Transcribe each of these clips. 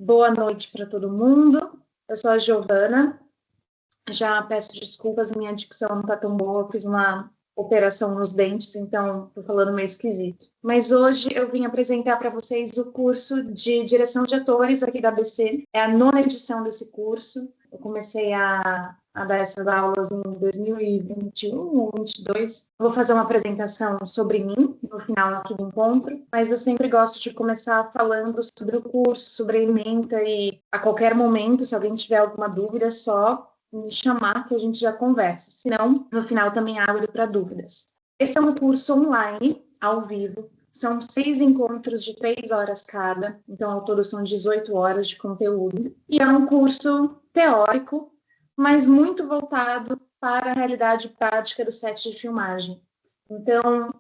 Boa noite para todo mundo. Eu sou a Giovana. Já peço desculpas, minha dicção não está tão boa. Eu fiz uma operação nos dentes, então estou falando meio esquisito. Mas hoje eu vim apresentar para vocês o curso de direção de atores aqui da ABC. É a 9ª edição desse curso. Eu comecei a dar essas aulas em 2021 ou 2022. Eu vou fazer uma apresentação sobre mim no final aqui do encontro, mas eu sempre gosto de começar falando sobre o curso, sobre a ementa, e a qualquer momento, se alguém tiver alguma dúvida, só me chamar que a gente já conversa. Se não, no final também abro para dúvidas. Esse é um curso online, ao vivo. São 6 encontros de 3 horas cada, então ao todo são 18 horas de conteúdo. E é um curso teórico, mas muito voltado para a realidade prática do set de filmagem. Então,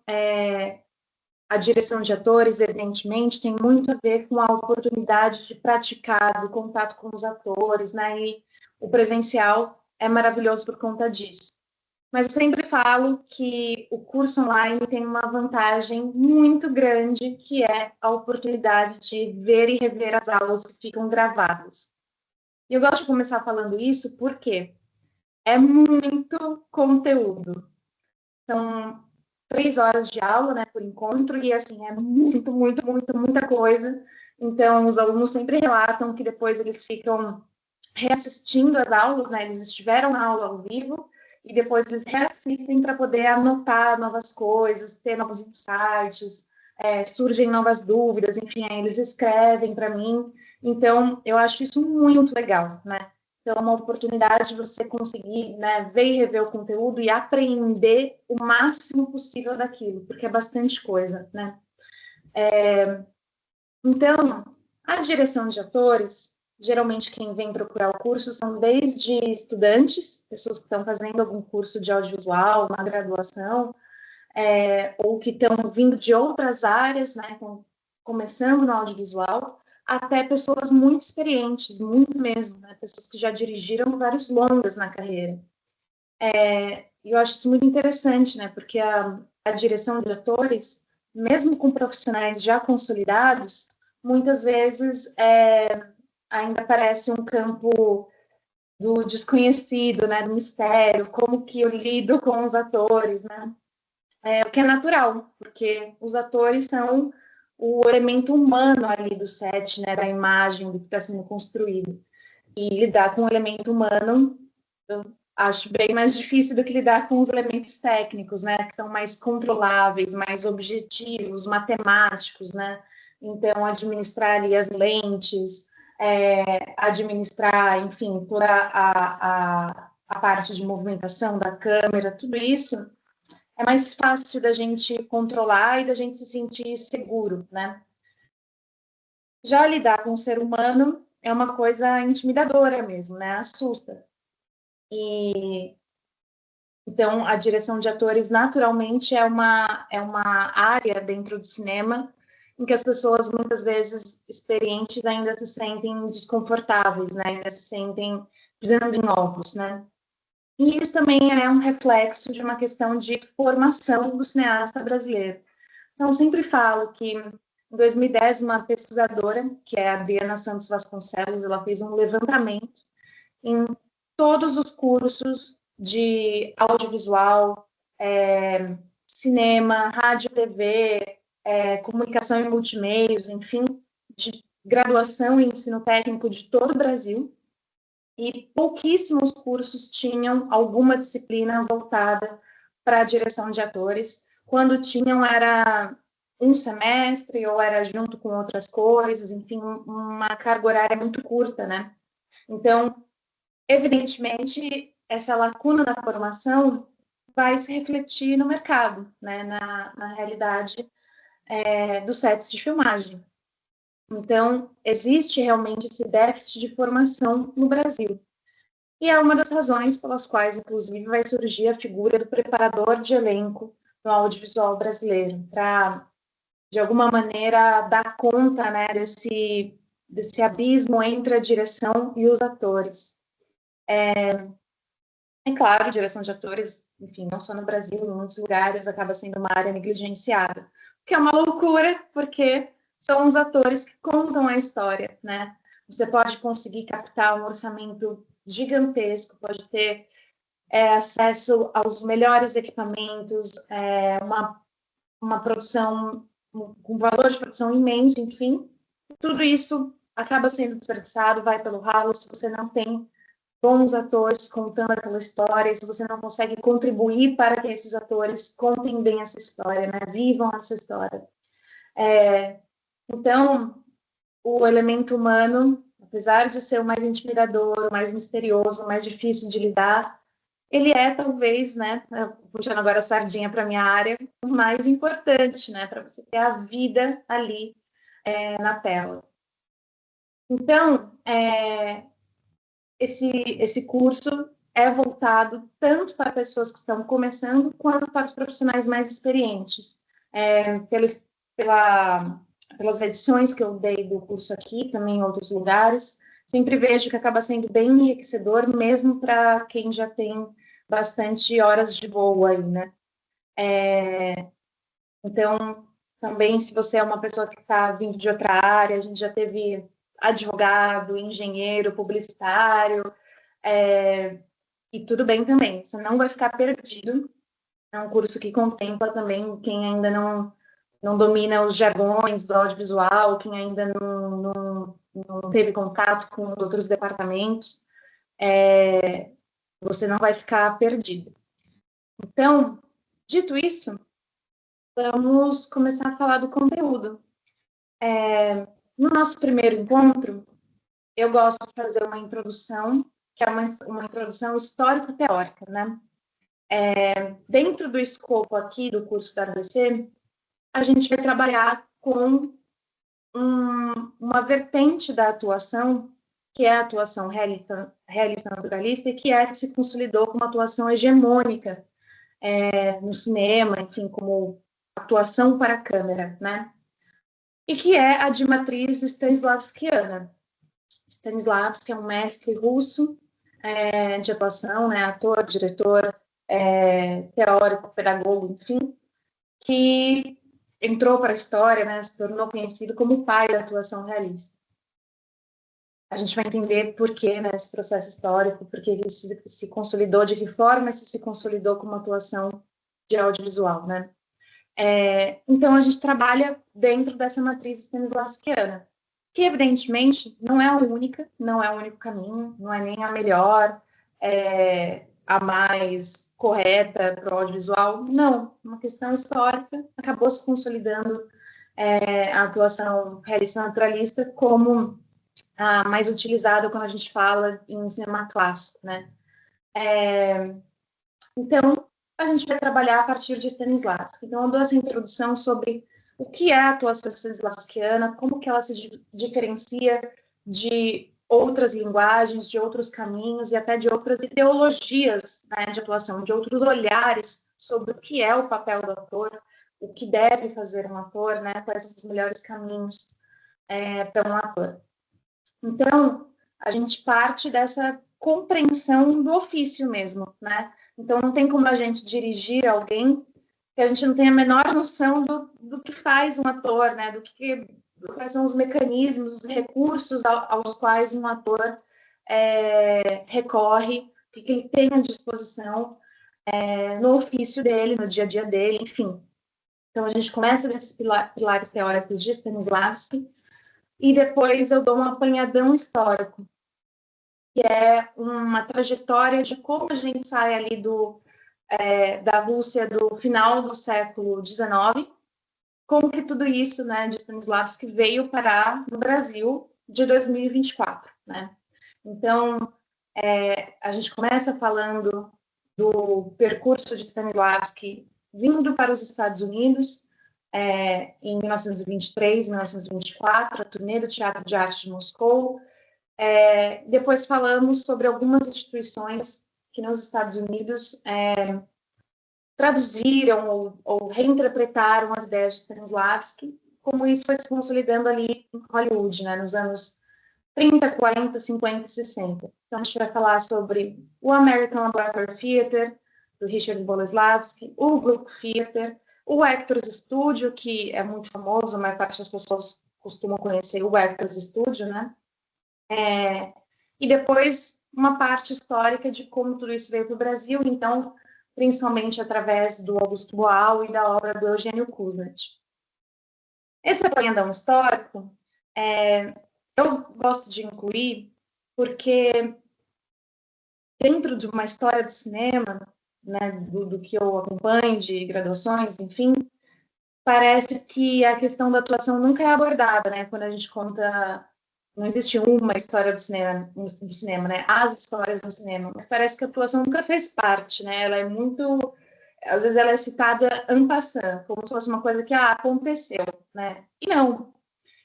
a direção de atores, evidentemente, tem muito a ver com a oportunidade de praticar, do contato com os atores, né? E o presencial é maravilhoso por conta disso. Mas eu sempre falo que o curso online tem uma vantagem muito grande, que é a oportunidade de ver e rever as aulas que ficam gravadas. E eu gosto de começar falando isso porque é muito conteúdo. São 3 horas de aula, né, por encontro, e assim, é muita coisa. Então, os alunos sempre relatam que depois eles ficam reassistindo as aulas, né, eles estiveram na aula ao vivo, e depois eles reassistem para poder anotar novas coisas, ter novos insights, surgem novas dúvidas, enfim, aí eles escrevem para mim. Então, eu acho isso muito legal, né? Então, é uma oportunidade de você conseguir, né, ver e rever o conteúdo e aprender o máximo possível daquilo, porque é bastante coisa, né? Então, a direção de atores, geralmente quem vem procurar o curso são desde estudantes, pessoas que estão fazendo algum curso de audiovisual, uma graduação, ou que estão vindo de outras áreas, né, estão começando no audiovisual, até pessoas muito experientes, muito mesmo, né, pessoas que já dirigiram vários longas na carreira. E eu acho isso muito interessante, né, porque a direção de atores, mesmo com profissionais já consolidados, muitas vezes ainda parece um campo do desconhecido, né, do mistério, como que eu lido com os atores, né? O que é natural, porque os atores são o elemento humano ali do set, né, da imagem, do que está sendo construído. E lidar com o elemento humano, eu acho bem mais difícil do que lidar com os elementos técnicos, né, que são mais controláveis, mais objetivos, matemáticos, né? Então, administrar ali as lentes, administrar, enfim, toda a parte de movimentação da câmera, tudo isso é mais fácil da gente controlar e da gente se sentir seguro, né? Já lidar com o ser humano é uma coisa intimidadora mesmo, né? Assusta. E então a direção de atores naturalmente é uma área dentro do cinema em que as pessoas muitas vezes experientes ainda se sentem desconfortáveis, né? Ainda se sentem pisando em ovos, né? E isso também é um reflexo de uma questão de formação do cineasta brasileiro. Então, eu sempre falo que em 2010, uma pesquisadora, que é a Adriana Santos Vasconcelos, ela fez um levantamento em todos os cursos de audiovisual, cinema, rádio, TV, comunicação e multimeios, enfim, de graduação e ensino técnico de todo o Brasil, e pouquíssimos cursos tinham alguma disciplina voltada para a direção de atores. Quando tinham, era um semestre ou era junto com outras coisas, enfim, uma carga horária muito curta, né? Então, evidentemente, essa lacuna da formação vai se refletir no mercado, né? Na realidade dos sets de filmagem. Então, existe realmente esse déficit de formação no Brasil. E é uma das razões pelas quais, inclusive, vai surgir a figura do preparador de elenco no audiovisual brasileiro, para, de alguma maneira, dar conta, né, desse abismo entre a direção e os atores. Claro, direção de atores, enfim, não só no Brasil, em muitos lugares, acaba sendo uma área negligenciada, o que é uma loucura, porque são os atores que contam a história, né? você pode conseguir captar um orçamento gigantesco, pode ter acesso aos melhores equipamentos, uma produção, um valor de produção imenso, enfim. Tudo isso acaba sendo desperdiçado, vai pelo ralo, se você não tem bons atores contando aquela história, se você não consegue contribuir para que esses atores contem bem essa história, né? Vivam essa história. Então, o elemento humano, apesar de ser o mais intimidador, o mais misterioso, o mais difícil de lidar, ele é talvez, né, puxando agora a sardinha para minha área, o mais importante, né, para você ter a vida ali na tela. Então, esse curso é voltado tanto para pessoas que estão começando, quanto para os profissionais mais experientes. Pelas edições que eu dei do curso aqui, também em outros lugares, sempre vejo que acaba sendo bem enriquecedor, mesmo para quem já tem bastante horas de voo aí, né? Então, também, se você é uma pessoa que está vindo de outra área, a gente já teve advogado, engenheiro, publicitário, e tudo bem também, você não vai ficar perdido. É um curso que contempla também quem ainda não domina os jargões do audiovisual, quem ainda não teve contato com outros departamentos, você não vai ficar perdido. Então, dito isso, vamos começar a falar do conteúdo. No nosso primeiro encontro, eu gosto de fazer uma introdução, que é uma introdução histórico-teórica, né? Dentro do escopo aqui do curso da ABC, a gente vai trabalhar com uma vertente da atuação, que é a atuação realista naturalista, e que se consolidou como atuação hegemônica no cinema, enfim, como atuação para a câmera, né? E que é a de matriz stanislavskiana. Stanislavski é um mestre russo de atuação, né? Ator, diretor, teórico, pedagogo, enfim, que entrou para a história, né? Se tornou conhecido como o pai da atuação realista. A gente vai entender por que, né, esse processo histórico, por que isso se consolidou, de que forma isso se consolidou como atuação de audiovisual, né? Então, a gente trabalha dentro dessa matriz stanislavskiana, que, evidentemente, não é a única, não é o único caminho, não é nem a melhor, a mais correta para o audiovisual, não. Uma questão histórica acabou se consolidando a atuação realista naturalista como a mais utilizada quando a gente fala em cinema clássico, né? Então, a gente vai trabalhar a partir de Stanislavski. Então, eu dou essa introdução sobre o que é a atuação stanislavskiana, como que ela se diferencia de outras linguagens, de outros caminhos e até de outras ideologias, né, de atuação, de outros olhares sobre o que é o papel do ator, o que deve fazer um ator, né, quais são os melhores caminhos para um ator. Então, a gente parte dessa compreensão do ofício mesmo, né? Então, não tem como a gente dirigir alguém se a gente não tem a menor noção do que faz um ator, né? Quais são os mecanismos, os recursos aos quais um ator recorre, o que ele tem à disposição no ofício dele, no dia a dia dele, enfim. Então, a gente começa desses pilares teóricos de Stanislavski, e depois eu dou um apanhadão histórico, que é uma trajetória de como a gente sai ali da Rússia do final do século XIX, como que tudo isso, né, de Stanislavski veio parar no Brasil de 2024, né? Então, a gente começa falando do percurso de Stanislavski vindo para os Estados Unidos, em 1923, 1924, a turnê do Teatro de Arte de Moscou. Depois falamos sobre algumas instituições que nos Estados Unidos traduziram ou reinterpretaram as ideias de Stanislavski, como isso foi se consolidando ali em Hollywood, né, nos anos 30, 40, 50 e 60. Então, a gente vai falar sobre o American Laboratory Theatre, do Richard Boleslavski, o Group Theatre, o Actors Studio, que é muito famoso, a maior parte das pessoas costumam conhecer o Actors Studio, né? E depois uma parte histórica de como tudo isso veio para o Brasil, então, principalmente através do Augusto Boal e da obra do Eugênio Kuznet. Esse apanhadão histórico, eu gosto de incluir porque dentro de uma história do cinema, né, do que eu acompanho, de graduações, enfim, parece que a questão da atuação nunca é abordada, né? Quando a gente conta, não existe uma história do cinema, né? As histórias do cinema, mas parece que a atuação nunca fez parte, né? Ela é muito, às vezes ela é citada en passant, como se fosse uma coisa que aconteceu, né? E não.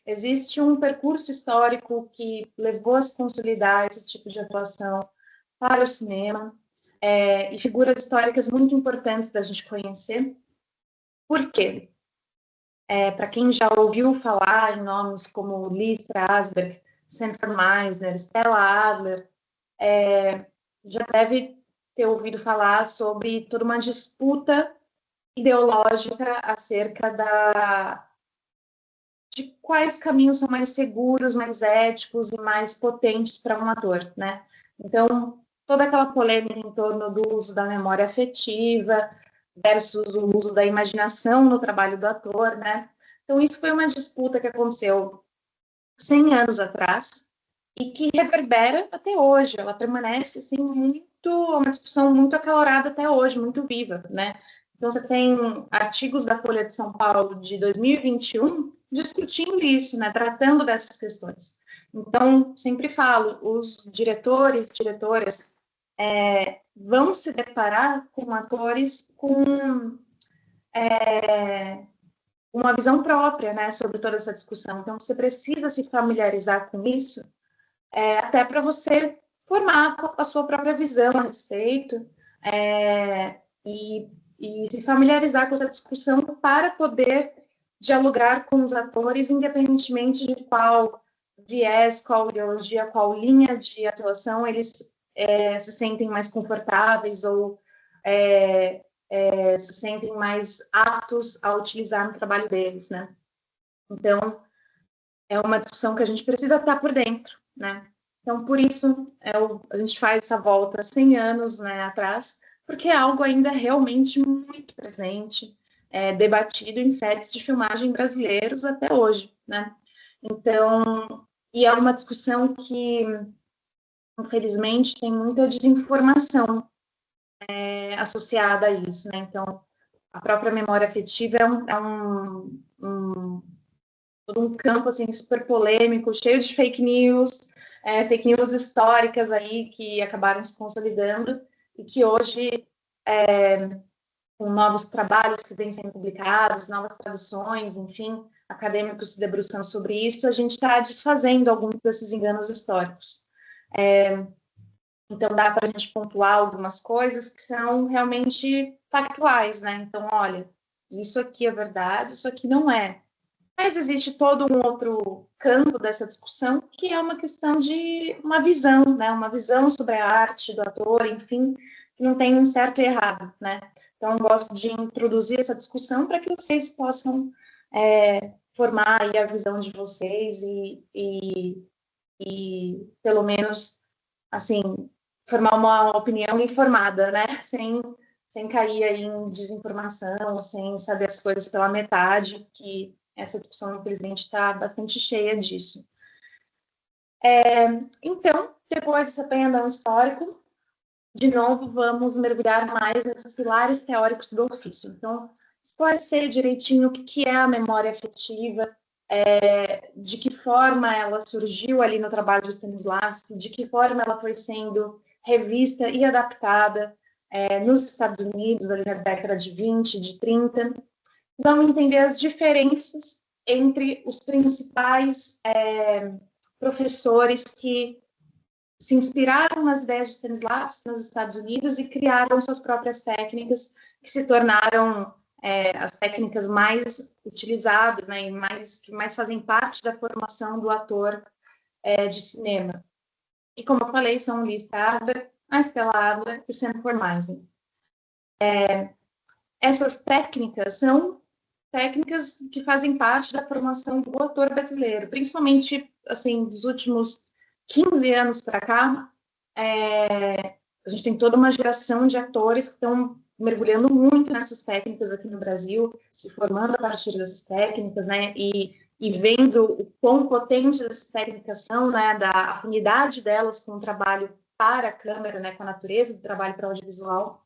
Existe um percurso histórico que levou a se consolidar esse tipo de atuação para o cinema, e figuras históricas muito importantes da gente conhecer. Por quê? Para quem já ouviu falar em nomes como Lee Strasberg, Sanford Meisner, Stella Adler, já deve ter ouvido falar sobre toda uma disputa ideológica acerca de quais caminhos são mais seguros, mais éticos e mais potentes para um ator, né? Então, toda aquela polêmica em torno do uso da memória afetiva versus o uso da imaginação no trabalho do ator, né? Então, isso foi uma disputa que aconteceu 100 anos atrás e que reverbera até hoje. Ela permanece, assim, uma discussão muito acalorada até hoje, muito viva, né? Então, você tem artigos da Folha de São Paulo de 2021 discutindo isso, né? Tratando dessas questões. Então, sempre falo, os diretores, diretoras, vão se deparar com atores com uma visão própria, né, sobre toda essa discussão. Então, você precisa se familiarizar com isso, até para você formar a sua própria visão a respeito, e, e se familiarizar com essa discussão para poder dialogar com os atores, independentemente de qual viés, qual ideologia, qual linha de atuação eles se sentem mais confortáveis ou se sentem mais aptos a utilizar no trabalho deles, né? Então, é uma discussão que a gente precisa estar por dentro, né? Então, por isso, a gente faz essa volta 100 anos, né, atrás, porque é algo ainda realmente muito presente, debatido em sets de filmagem brasileiros até hoje, né? Então, e é uma discussão que, infelizmente, tem muita desinformação associada a isso, né? Então, a própria memória afetiva todo um campo assim super polêmico, cheio de fake news históricas aí que acabaram se consolidando e que hoje, com novos trabalhos que vêm sendo publicados, novas traduções, enfim, acadêmicos se debruçando sobre isso, a gente está desfazendo alguns desses enganos históricos. Então, dá para a gente pontuar algumas coisas que são realmente factuais, né? Então, olha, isso aqui é verdade, isso aqui não é. Mas existe todo um outro campo dessa discussão, que é uma questão de uma visão, né? Uma visão sobre a arte do ator, enfim, que não tem um certo e errado, né? Então, eu gosto de introduzir essa discussão para que vocês possam formar aí a visão de vocês e pelo menos, assim, formar uma opinião informada, né? Sem cair aí em desinformação, sem saber as coisas pela metade, que essa discussão, infelizmente, está bastante cheia disso. Então, depois desse apanhadão histórico, de novo, vamos mergulhar mais nesses pilares teóricos do ofício. Então, esclarecer direitinho o que é a memória afetiva, de que forma ela surgiu ali no trabalho de Stanislavski, de que forma ela foi sendo revista e adaptada nos Estados Unidos, ali na década de 20, de 30. Vamos entender as diferenças entre os principais professores que se inspiraram nas ideias de Stanislavski nos Estados Unidos e criaram suas próprias técnicas, que se tornaram as técnicas mais utilizadas, né, e que mais fazem parte da formação do ator de cinema. E, como eu falei, são o Lee Strasberg, a Stella Adler e o Sanford Meisner. Essas técnicas são técnicas que fazem parte da formação do ator brasileiro, principalmente, assim, dos últimos 15 anos para cá, a gente tem toda uma geração de atores que estão mergulhando muito nessas técnicas aqui no Brasil, se formando a partir dessas técnicas, né, e vendo o quão potentes essas técnicas são, né, da afinidade delas com o trabalho para a câmera, né, com a natureza do trabalho para o audiovisual.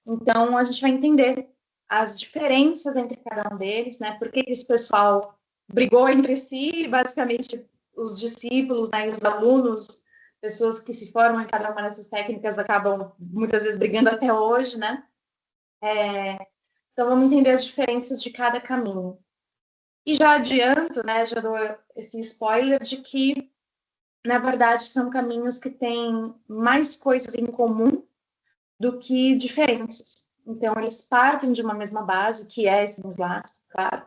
Então, a gente vai entender as diferenças entre cada um deles, né, por que esse pessoal brigou entre si, basicamente os discípulos, né, e os alunos, pessoas que se formam em cada uma dessas técnicas acabam muitas vezes brigando até hoje, né? Então, vamos entender as diferenças de cada caminho. E já adianto, né, já dou esse spoiler de que, na verdade, são caminhos que têm mais coisas em comum do que diferenças. Então, eles partem de uma mesma base, que é Stanislavski, claro,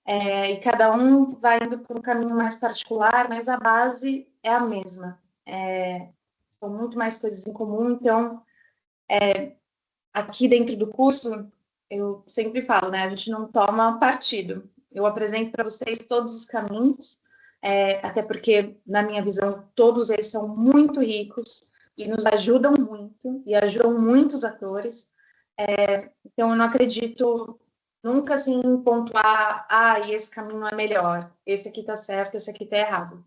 e cada um vai indo por um caminho mais particular, mas a base é a mesma. São muito mais coisas em comum, então, aqui dentro do curso, eu sempre falo, né, a gente não toma partido. Eu apresento para vocês todos os caminhos, até porque, na minha visão, todos eles são muito ricos e nos ajudam muito, e ajudam muitos atores. Então, eu não acredito nunca, assim, em pontuar, e esse caminho é melhor, esse aqui está certo, esse aqui está errado.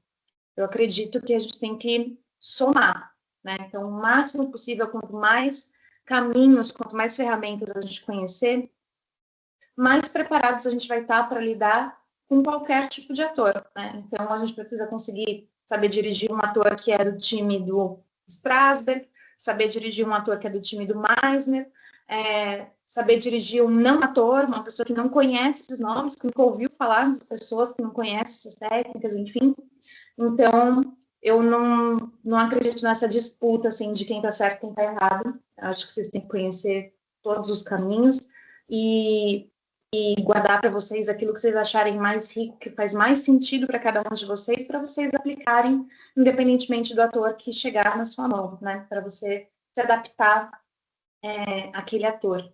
Eu acredito que a gente tem que somar, né? Então, o máximo possível, quanto mais caminhos, quanto mais ferramentas a gente conhecer, mais preparados a gente vai estar para lidar com qualquer tipo de ator, né? Então, a gente precisa conseguir saber dirigir um ator que é do time do Strasberg, saber dirigir um ator que é do time do Meisner, saber dirigir um não ator, uma pessoa que não conhece esses nomes, que nunca ouviu falar das pessoas, que não conhece essas técnicas, enfim. Então, eu não acredito nessa disputa, assim, de quem está certo e quem está errado. Acho que vocês têm que conhecer todos os caminhos e guardar para vocês aquilo que vocês acharem mais rico, que faz mais sentido para cada um de vocês, para vocês aplicarem, independentemente do ator que chegar na sua mão, né? Para você se adaptar àquele ator.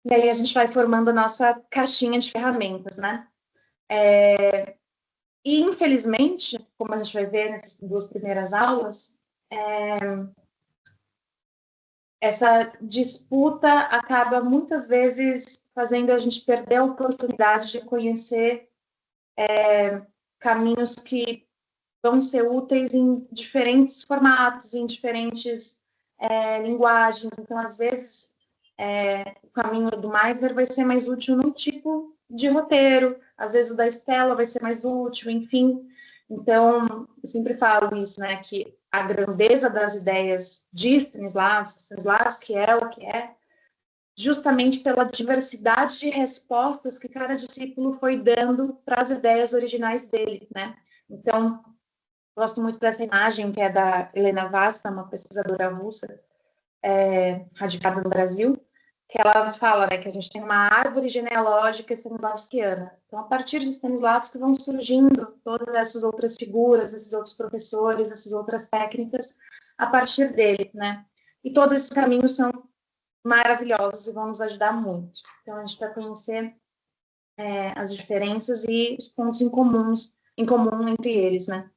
E aí a gente vai formando a nossa caixinha de ferramentas, né? E, infelizmente, como a gente vai ver nessas duas primeiras aulas, essa disputa acaba muitas vezes fazendo a gente perder a oportunidade de conhecer caminhos que vão ser úteis em diferentes formatos, em diferentes linguagens. Então, às vezes, o caminho do Meisner vai ser mais útil num tipo de roteiro, às vezes o da Stella vai ser mais útil, enfim. Então, eu sempre falo isso, né, que a grandeza das ideias de Stanislavski é o que é, justamente pela diversidade de respostas que cada discípulo foi dando para as ideias originais dele, né? Então, gosto muito dessa imagem que é da Helena Vasta, uma pesquisadora russa, radicada no Brasil, que ela fala, né, que a gente tem uma árvore genealógica stanislavskiana. Então, a partir de Stanislavski vão surgindo todas essas outras figuras, esses outros professores, essas outras técnicas a partir dele, né? E todos esses caminhos são maravilhosos e vão nos ajudar muito. Então, a gente vai conhecer as diferenças e os pontos em comum entre eles, né?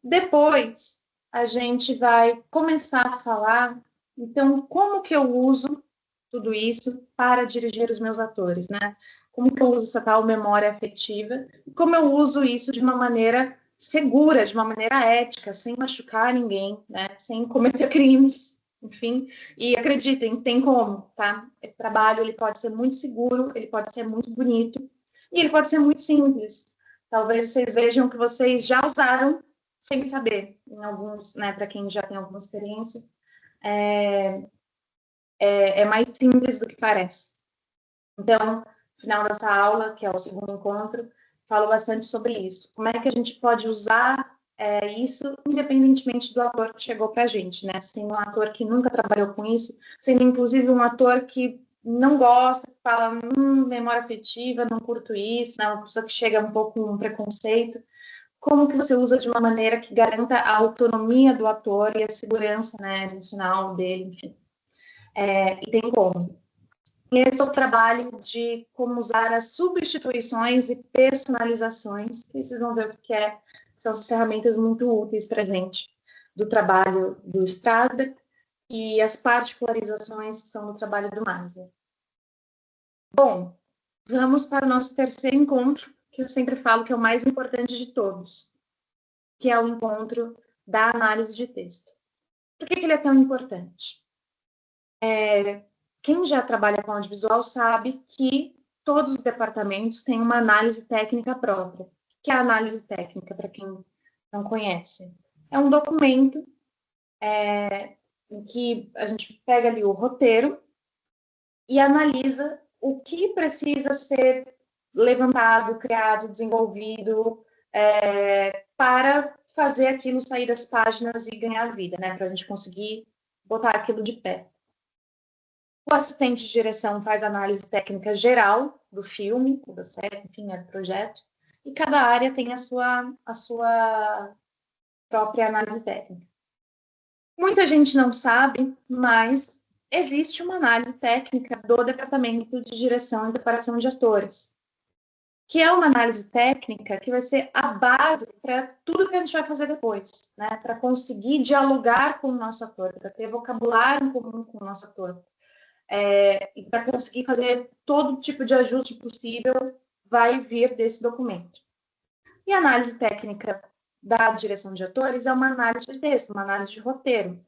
Depois, a gente vai começar a falar, então, como que eu uso tudo isso para dirigir os meus atores, né? Como que eu uso essa tal memória afetiva e como eu uso isso de uma maneira segura, de uma maneira ética, sem machucar ninguém, né? Sem cometer crimes, enfim. E acreditem, tem como, tá? Esse trabalho, ele pode ser muito seguro, ele pode ser muito bonito e ele pode ser muito simples. Talvez vocês vejam que vocês já usaram sem saber, em alguns, né, para quem já tem alguma experiência, é mais simples do que parece. Então, no final dessa aula, que é o segundo encontro, falo bastante sobre isso. Como é que a gente pode usar isso independentemente do ator que chegou para a gente, né? Sendo um ator que nunca trabalhou com isso, sendo inclusive um ator que não gosta, que fala, memória afetiva, não curto isso, né? Uma pessoa que chega um pouco com um preconceito. Como que você usa de uma maneira que garanta a autonomia do ator e a segurança, né, emocional dele, enfim. E tem como. E esse é o trabalho de como usar as substituições e personalizações, que vocês vão ver o que é são as ferramentas muito úteis para a gente do trabalho do Strasberg e as particularizações que são do trabalho do Maslow. Bom, vamos para o nosso terceiro encontro, que eu sempre falo que é o mais importante de todos, que é o encontro da análise de texto. Por que ele é tão importante? Quem já trabalha com audiovisual sabe que todos os departamentos têm uma análise técnica própria. O que é a análise técnica, para quem não conhece? É um documento em que a gente pega ali o roteiro e analisa o que precisa ser levantado, criado, desenvolvido para fazer aquilo sair das páginas e ganhar vida, né? Para a gente conseguir botar aquilo de pé. O assistente de direção faz análise técnica geral do filme, da série, enfim, do projeto, e cada área tem a sua própria análise técnica. Muita gente não sabe, mas existe uma análise técnica do departamento de direção e preparação de atores, que é uma análise técnica que vai ser a base para tudo que a gente vai fazer depois, né? Para conseguir dialogar com o nosso ator, para ter vocabulário em comum com o nosso ator. E para conseguir fazer todo tipo de ajuste possível, vai vir desse documento. E a análise técnica da direção de atores é uma análise de texto, uma análise de roteiro.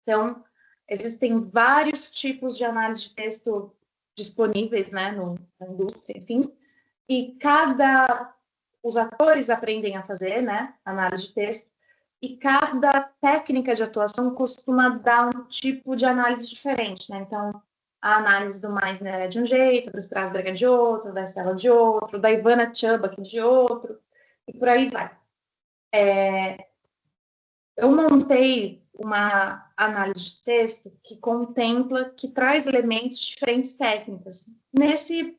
Então, existem vários tipos de análise de texto disponíveis, né, na indústria, enfim, e os atores aprendem a fazer, né, análise de texto, e cada técnica de atuação costuma dar um tipo de análise diferente, né? Então, a análise do Meisner é de um jeito, do Strasberg é de outro, da Stella de outro, da Ivana Chubbuck de outro, e por aí vai. Eu montei uma análise de texto que contempla, que traz elementos de diferentes técnicas, nesse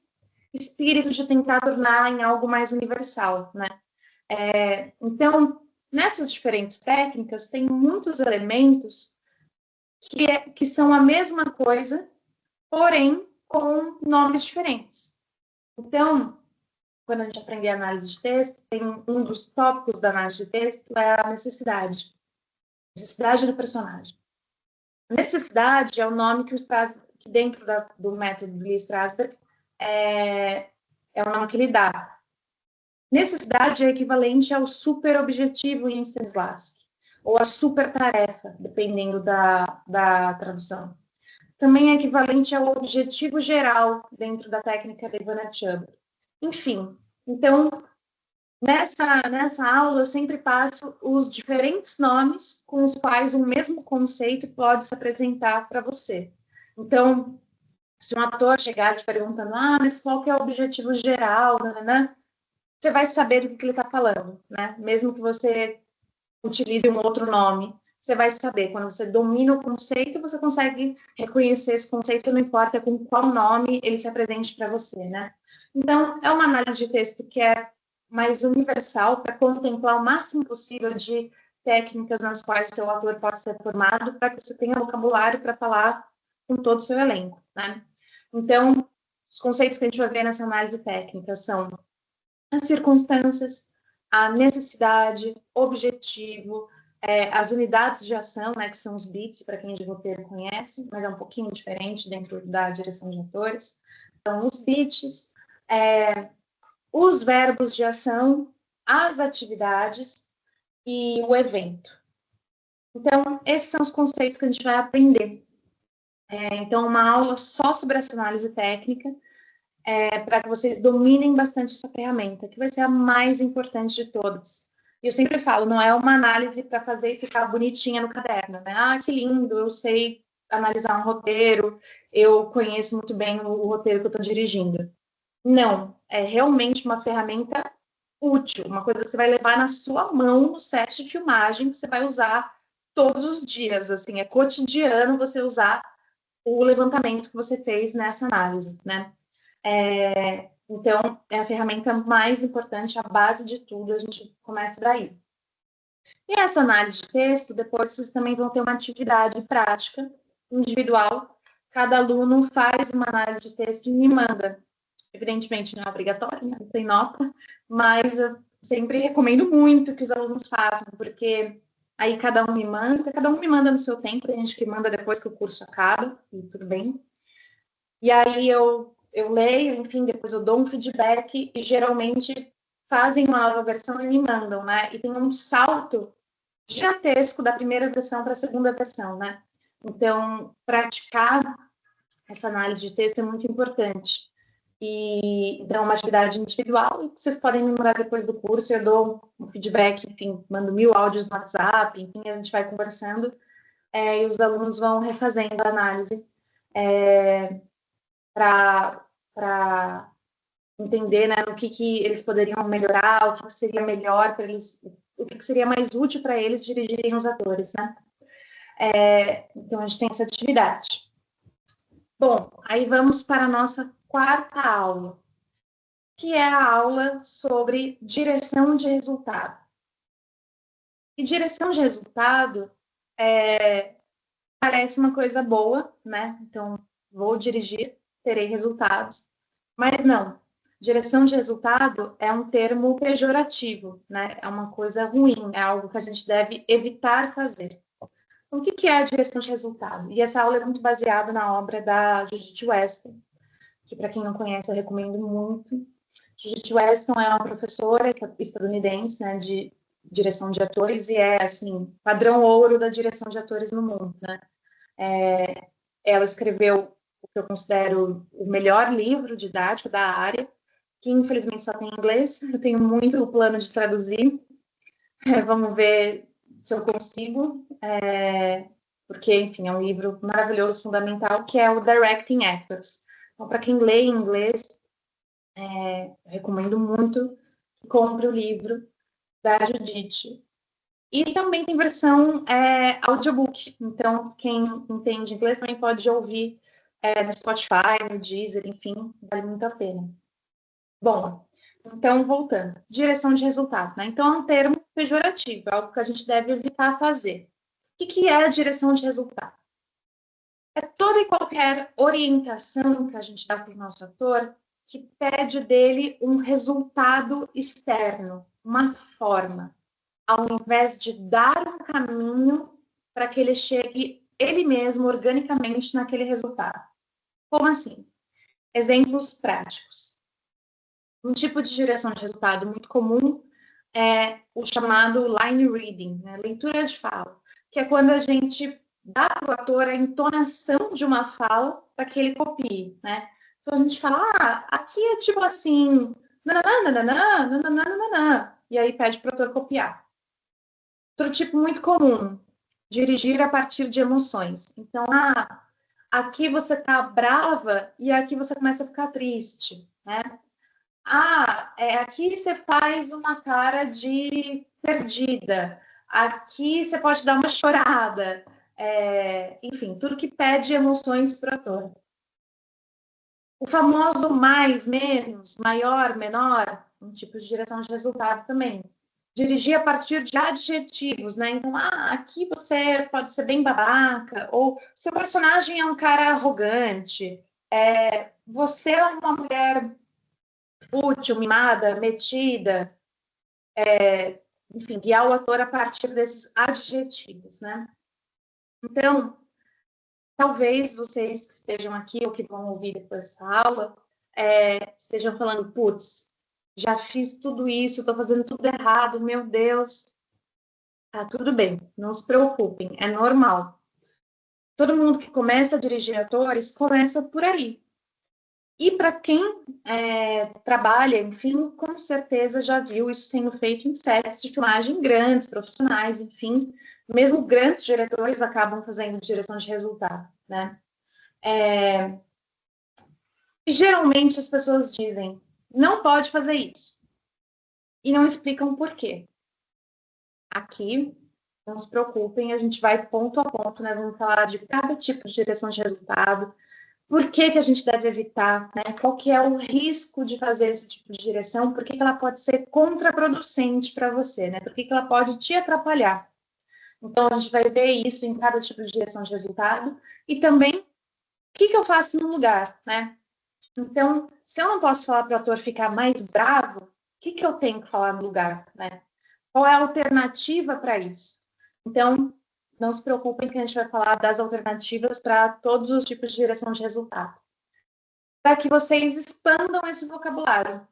espírito de tentar tornar em algo mais universal, né? Então, nessas diferentes técnicas, tem muitos elementos que são a mesma coisa, porém com nomes diferentes. Então, quando a gente aprender análise de texto, tem um dos tópicos da análise de texto é a necessidade do personagem. A necessidade é o nome que o Strasberg, que dentro do método de Lee Strasberg, é o nome que ele dá. Necessidade é equivalente ao super objetivo em Stanislavski, ou a super tarefa, dependendo da tradução. Também é equivalente ao objetivo geral dentro da técnica de Ivana Chubbuck. Enfim, então, nessa aula eu sempre passo os diferentes nomes com os quais um mesmo conceito pode se apresentar para você. Então, se um ator chegar te perguntando, mas qual que é o objetivo geral, né? Você vai saber do que ele está falando, né? Mesmo que você utilize um outro nome, você vai saber. Quando você domina o conceito, você consegue reconhecer esse conceito, não importa com qual nome ele se apresente para você, né? Então, é uma análise de texto que é mais universal para contemplar o máximo possível de técnicas nas quais o seu ator pode ser formado, para que você tenha vocabulário para falar com todo o seu elenco, né? Então, os conceitos que a gente vai ver nessa análise técnica são as circunstâncias, a necessidade, objetivo, as unidades de ação, né, que são os bits, para quem de roteiro conhece, mas é um pouquinho diferente dentro da direção de atores. Então, os bits, os verbos de ação, as atividades e o evento. Então, esses são os conceitos que a gente vai aprender. Então, uma aula só sobre essa análise técnica, para que vocês dominem bastante essa ferramenta, que vai ser a mais importante de todas. E eu sempre falo, não é uma análise para fazer e ficar bonitinha no caderno, né? Que lindo, eu sei analisar um roteiro, eu conheço muito bem o roteiro que eu estou dirigindo. Não, é realmente uma ferramenta útil, uma coisa que você vai levar na sua mão no set de filmagem, que você vai usar todos os dias, assim, é cotidiano você usar o levantamento que você fez nessa análise, né? Então, é a ferramenta mais importante, a base de tudo, a gente começa daí. E essa análise de texto, depois vocês também vão ter uma atividade prática, individual. Cada aluno faz uma análise de texto e me manda. Evidentemente, não é obrigatório, né? Não tem nota, mas sempre recomendo muito que os alunos façam, porque aí cada um me manda no seu tempo, tem gente que manda depois que o curso acaba, e tudo bem. E aí eu leio, enfim, depois eu dou um feedback e geralmente fazem uma nova versão e me mandam, né? E tem um salto gigantesco da primeira versão para a segunda versão, né? Então, praticar essa análise de texto é muito importante. E então, é uma atividade individual, e vocês podem me mandar depois do curso, eu dou um feedback, enfim, mando 1000 áudios no WhatsApp, enfim, a gente vai conversando, e os alunos vão refazendo a análise para entender, né, o que eles poderiam melhorar, o que seria melhor para eles, o que seria mais útil para eles dirigirem os atores, né? Então, a gente tem essa atividade. Bom, aí vamos para a nossa quarta aula, que é a aula sobre direção de resultado. E direção de resultado parece uma coisa boa, né? Então, vou dirigir, terei resultados. Mas não. Direção de resultado é um termo pejorativo, né? É uma coisa ruim, é algo que a gente deve evitar fazer. O que é a direção de resultado? E essa aula é muito baseada na obra da Judith Weston, que, para quem não conhece, eu recomendo muito. Judith Weston é uma professora estadunidense, né, de direção de atores, e é, assim, padrão ouro da direção de atores no mundo, né? Ela escreveu o que eu considero o melhor livro didático da área, que infelizmente só tem em inglês. Eu tenho muito plano de traduzir. Vamos ver se eu consigo. Porque, enfim, é um livro maravilhoso, fundamental, que é o Directing Actors. Então, para quem lê em inglês, recomendo muito que compre o livro da Judith. E também tem versão audiobook. Então, quem entende inglês também pode ouvir no Spotify, no Deezer, enfim, vale muito a pena. Bom, então, voltando. Direção de resultado, né? Então, é um termo pejorativo, é algo que a gente deve evitar fazer. O que é a direção de resultado? É toda e qualquer orientação que a gente dá para o nosso ator que pede dele um resultado externo, uma forma, ao invés de dar um caminho para que ele chegue ele mesmo organicamente naquele resultado. Como assim? Exemplos práticos. Um tipo de direção de resultado muito comum é o chamado line reading, né? Leitura de fala, que é quando a gente dá para o ator a entonação de uma fala para que ele copie, né? Então a gente fala, aqui é tipo assim, nananana, nananana, e aí pede para o ator copiar. Outro tipo muito comum, dirigir a partir de emoções. Então, aqui você tá brava e aqui você começa a ficar triste, né? Aqui você faz uma cara de perdida. Aqui você pode dar uma chorada. Enfim, tudo que pede emoções para o ator. O famoso mais, menos, maior, menor, um tipo de direção de resultado também. Dirigir a partir de adjetivos, né? Então, aqui você pode ser bem babaca, ou seu personagem é um cara arrogante, você é uma mulher fútil, mimada, metida, enfim, guiar o ator a partir desses adjetivos, né? Então, talvez vocês que estejam aqui ou que vão ouvir depois dessa aula estejam falando, putz, já fiz tudo isso, estou fazendo tudo errado, meu Deus. Tá tudo bem, não se preocupem, é normal. Todo mundo que começa a dirigir atores começa por aí. E para quem trabalha, enfim, com certeza já viu isso sendo feito em sets de filmagem grandes, profissionais, enfim. Mesmo grandes diretores acabam fazendo direção de resultado, né? E geralmente as pessoas dizem, não pode fazer isso. E não explicam por quê. Aqui, não se preocupem, a gente vai ponto a ponto, né? Vamos falar de cada tipo de direção de resultado, por que a gente deve evitar, né? Qual que é o risco de fazer esse tipo de direção, por que ela pode ser contraproducente para você, né? Por que ela pode te atrapalhar. Então, a gente vai ver isso em cada tipo de direção de resultado e também o que eu faço no lugar, né? Então, se eu não posso falar para o ator ficar mais bravo, que eu tenho que falar no lugar, né? Qual é a alternativa para isso? Então, não se preocupem que a gente vai falar das alternativas para todos os tipos de direção de resultado. Para que vocês expandam esse vocabulário.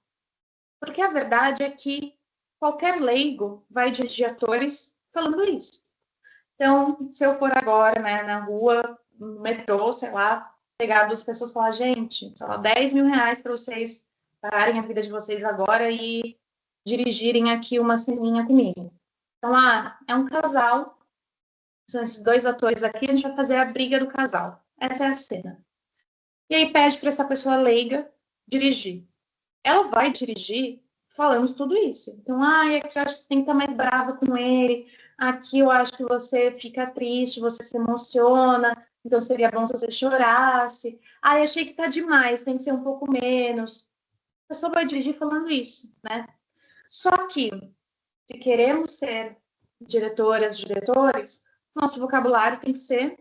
Porque a verdade é que qualquer leigo vai dirigir atores falando isso. Então, se eu for agora, né, na rua, no metrô, sei lá, pegar duas pessoas e falar, gente, sei lá, 10 mil reais para vocês pararem a vida de vocês agora e dirigirem aqui uma ceninha comigo. Então, é um casal, são esses dois atores aqui, a gente vai fazer a briga do casal. Essa é a cena. E aí pede para essa pessoa leiga dirigir. Ela vai dirigir falando tudo isso. Então, aqui eu acho que você tem que estar mais brava com ele, aqui eu acho que você fica triste, você se emociona, então seria bom se você chorasse. Achei que tá demais, tem que ser um pouco menos. A pessoa vai dirigir falando isso, né? Só que, se queremos ser diretoras, diretores, nosso vocabulário tem que ser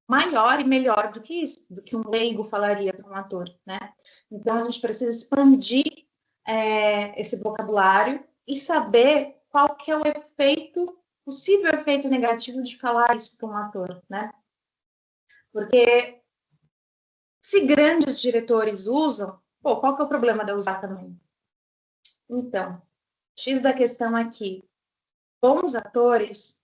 maior e melhor do que isso, do que um leigo falaria para um ator, né? Então, a gente precisa expandir esse vocabulário e saber qual que é o efeito, possível efeito negativo de falar isso para um ator, né? Porque se grandes diretores usam, qual que é o problema de eu usar também? Então, X da questão aqui, bons atores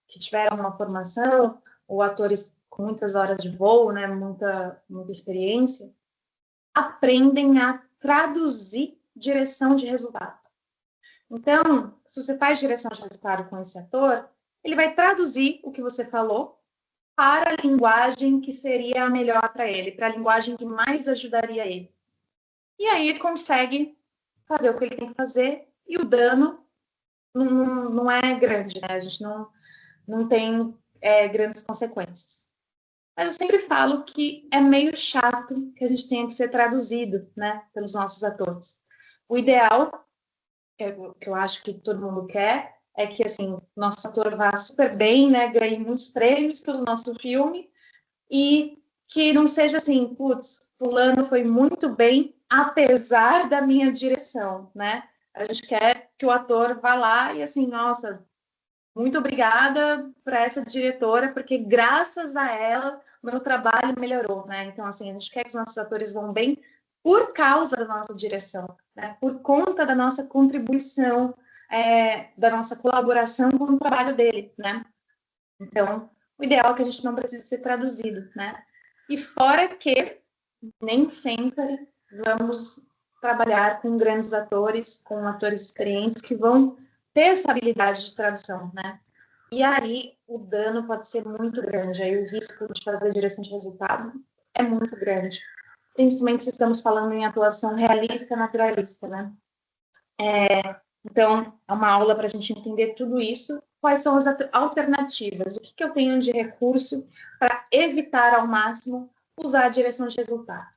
que tiveram uma formação, ou atores com muitas horas de voo, né, muita experiência, aprendem a traduzir direção de resultado. Então, se você faz direção de resultado com esse ator, ele vai traduzir o que você falou para a linguagem que seria a melhor para ele, para a linguagem que mais ajudaria ele. E aí ele consegue fazer o que ele tem que fazer e o dano não é grande, né? A gente não tem grandes consequências. Mas eu sempre falo que é meio chato que a gente tenha que ser traduzido, né, pelos nossos atores. O ideal, que eu acho que todo mundo quer, é que, assim, nosso ator vá super bem, né, ganhe muitos prêmios pelo nosso filme e que não seja assim, putz, fulano foi muito bem, apesar da minha direção, né? A gente quer que o ator vá lá e, assim, nossa, muito obrigada para essa diretora, porque graças a ela, meu trabalho melhorou, né? Então, assim, a gente quer que os nossos atores vão bem por causa da nossa direção, né? Por conta da nossa contribuição, da nossa colaboração com o trabalho dele, né? Então, o ideal é que a gente não precise ser traduzido, né? E fora que nem sempre vamos trabalhar com grandes atores, com atores experientes que vão ter essa habilidade de tradução, né? E aí o dano pode ser muito grande, aí o risco de fazer direção de resultado é muito grande, principalmente se estamos falando em atuação realista, naturalista, né? Então, é uma aula para a gente entender tudo isso. Quais são as alternativas? O que eu tenho de recurso para evitar ao máximo usar a direção de resultado?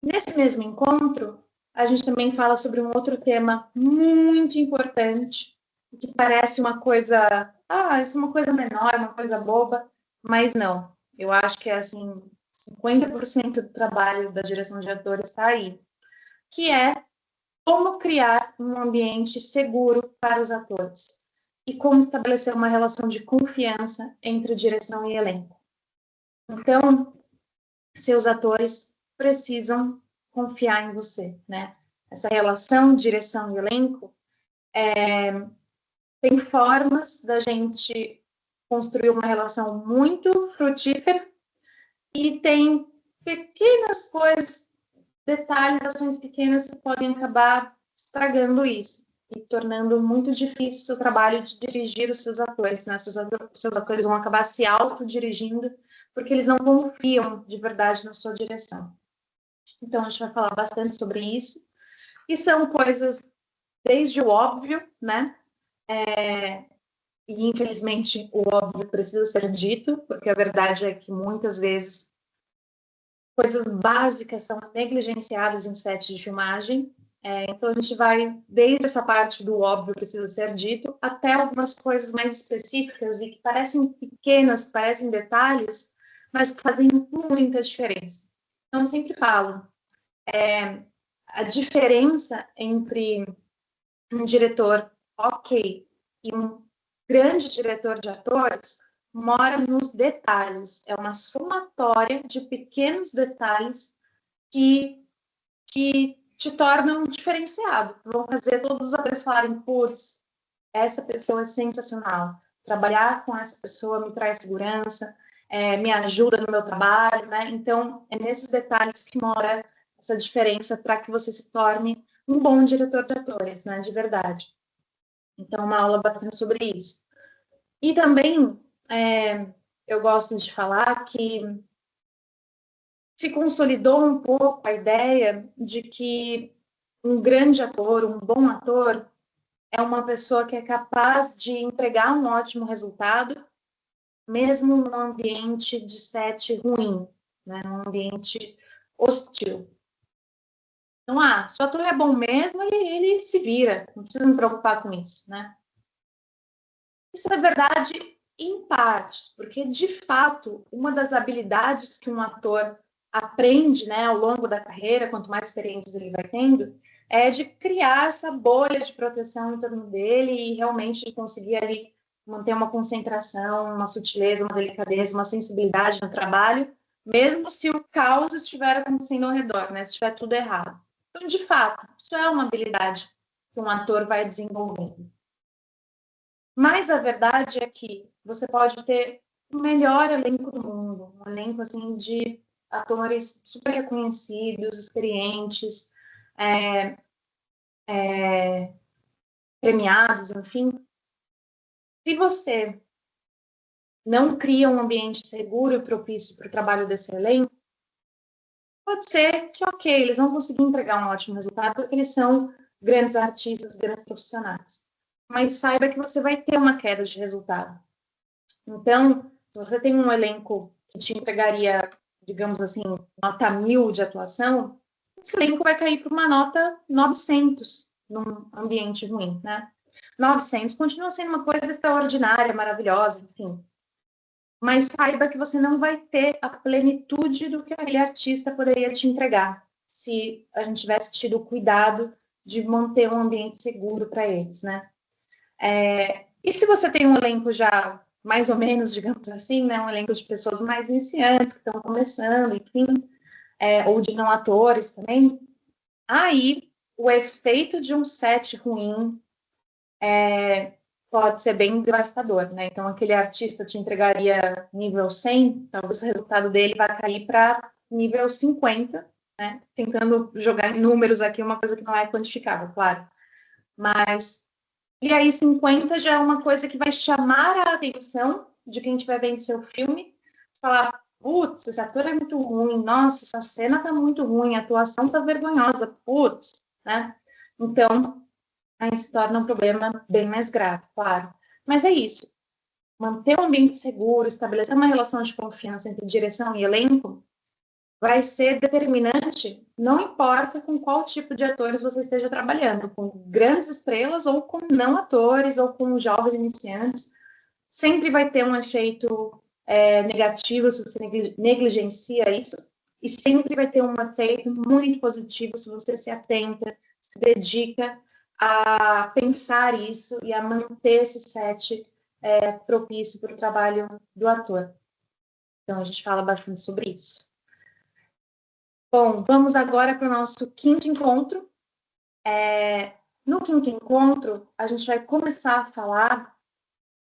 Nesse mesmo encontro, a gente também fala sobre um outro tema muito importante, que parece uma coisa, isso é uma coisa menor, uma coisa boba, mas não. Eu acho que é assim, 50% do trabalho da direção de atores está aí, que é como criar um ambiente seguro para os atores e como estabelecer uma relação de confiança entre direção e elenco. Então, seus atores precisam confiar em você, né? Essa relação direção e elenco tem formas da gente construir uma relação muito frutífera e tem pequenas coisas, detalhes, ações pequenas que podem acabar estragando isso e tornando muito difícil o seu trabalho de dirigir os seus atores, né? Seus atores vão acabar se autodirigindo porque eles não confiam de verdade na sua direção. Então, a gente vai falar bastante sobre isso. E são coisas desde o óbvio, né? E, infelizmente, o óbvio precisa ser dito, porque a verdade é que, muitas vezes, coisas básicas são negligenciadas em set de filmagem. Então, a gente vai desde essa parte do óbvio precisa ser dito, até algumas coisas mais específicas e que parecem pequenas, parecem detalhes, mas que fazem muita diferença. Então, eu sempre falo, a diferença entre um diretor ok e um grande diretor de atores mora nos detalhes. É uma somatória de pequenos detalhes que te tornam diferenciado. Vão fazer todos os atores falarem, putz, essa pessoa é sensacional. Trabalhar com essa pessoa me traz segurança, me ajuda no meu trabalho, né? Então, é nesses detalhes que mora essa diferença para que você se torne um bom diretor de atores, né? De verdade. Então, uma aula bastante sobre isso. E também, eu gosto de falar que se consolidou um pouco a ideia de que um grande ator, um bom ator, é uma pessoa que é capaz de entregar um ótimo resultado, mesmo num ambiente de set ruim, né? Num ambiente hostil. Então, se o ator é bom mesmo, ele se vira, não precisa me preocupar com isso, né? Isso é verdade em partes, porque, de fato, uma das habilidades que um ator aprende, né, ao longo da carreira, quanto mais experiências ele vai tendo, é de criar essa bolha de proteção em torno dele e realmente conseguir ali manter uma concentração, uma sutileza, uma delicadeza, uma sensibilidade no trabalho, mesmo se o caos estiver acontecendo ao redor, né, se estiver tudo errado. Então, de fato, isso é uma habilidade que um ator vai desenvolvendo. Mas a verdade é que você pode ter o melhor elenco do mundo, um elenco assim de atores super reconhecidos, experientes, premiados, enfim. Se você não cria um ambiente seguro e propício para o trabalho desse elenco, pode ser que, ok, eles vão conseguir entregar um ótimo resultado porque eles são grandes artistas, grandes profissionais. Mas saiba que você vai ter uma queda de resultado. Então, se você tem um elenco que te entregaria, digamos assim, nota 1000 de atuação, esse elenco vai cair para uma nota 900 num ambiente ruim, né? 900 continua sendo uma coisa extraordinária, maravilhosa, enfim. Mas saiba que você não vai ter a plenitude do que aquele artista poderia te entregar se a gente tivesse tido o cuidado de manter um ambiente seguro para eles, né? E se você tem um elenco já mais ou menos, digamos assim, né, um elenco de pessoas mais iniciantes que estão começando, enfim, ou de não atores também, aí o efeito de um set ruim pode ser bem devastador, né? Então, aquele artista te entregaria nível 100, talvez o resultado dele vai cair para nível 50, né? Tentando jogar em números aqui, uma coisa que não é quantificável, claro. Mas, e aí 50 já é uma coisa que vai chamar a atenção de quem estiver vendo seu filme, falar, putz, esse ator é muito ruim, nossa, essa cena tá muito ruim, a atuação tá vergonhosa, putz, né? Então, aí se torna um problema bem mais grave, claro. Mas é isso. Manter o ambiente seguro, estabelecer uma relação de confiança entre direção e elenco, vai ser determinante, não importa com qual tipo de atores você esteja trabalhando, com grandes estrelas ou com não atores ou com jovens iniciantes, sempre vai ter um efeito negativo se você negligencia isso, e sempre vai ter um efeito muito positivo se você se atenta, se dedica a pensar isso e a manter esse set propício para o trabalho do ator. Então, a gente fala bastante sobre isso. Bom, vamos agora para o nosso quinto encontro. No quinto encontro, a gente vai começar a falar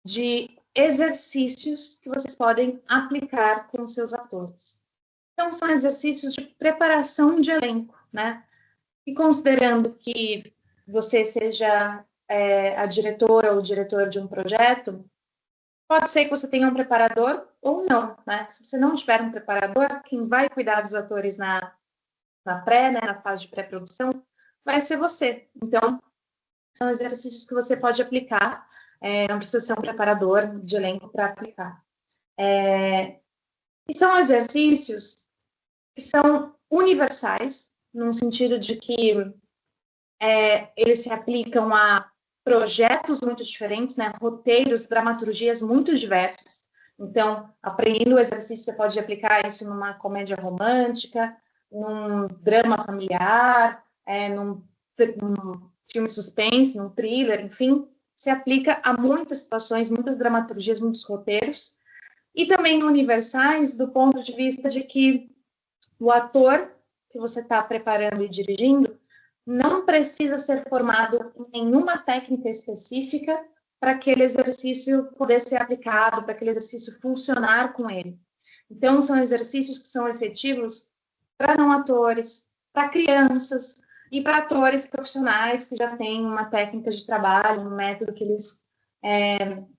de exercícios que vocês podem aplicar com seus atores. Então, são exercícios de preparação de elenco, né? E considerando que você seja a diretora ou o diretor de um projeto, pode ser que você tenha um preparador ou não, né? Se você não tiver um preparador, quem vai cuidar dos atores na pré, né, na fase de pré-produção, vai ser você. Então, são exercícios que você pode aplicar, não precisa ser um preparador de elenco para aplicar. E são exercícios que são universais, no sentido de que eles se aplicam a projetos muito diferentes, né, roteiros, dramaturgias muito diversos. Então, aprendendo o exercício, você pode aplicar isso numa comédia romântica, num drama familiar, num filme suspense, num thriller, enfim, se aplica a muitas situações, muitas dramaturgias, muitos roteiros, e também no Universais, do ponto de vista de que o ator que você está preparando e dirigindo não precisa ser formado em nenhuma técnica específica para aquele exercício poder ser aplicado, para aquele exercício funcionar com ele. Então, são exercícios que são efetivos para não atores, para crianças e para atores profissionais que já têm uma técnica de trabalho, um método que eles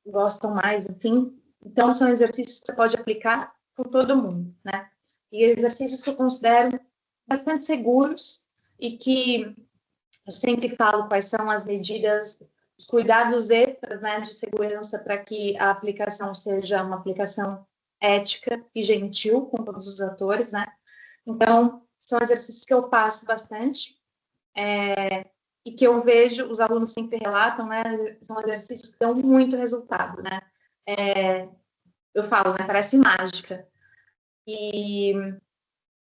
gostam mais, enfim. Então, são exercícios que você pode aplicar com todo mundo, né? E exercícios que eu considero bastante seguros e que eu sempre falo quais são as medidas, os cuidados extras, né, de segurança para que a aplicação seja uma aplicação ética e gentil com todos os atores, né? Então, são exercícios que eu passo bastante e que eu vejo, os alunos sempre relatam, né? São exercícios que dão muito resultado, né? Eu falo, né? Parece mágica. E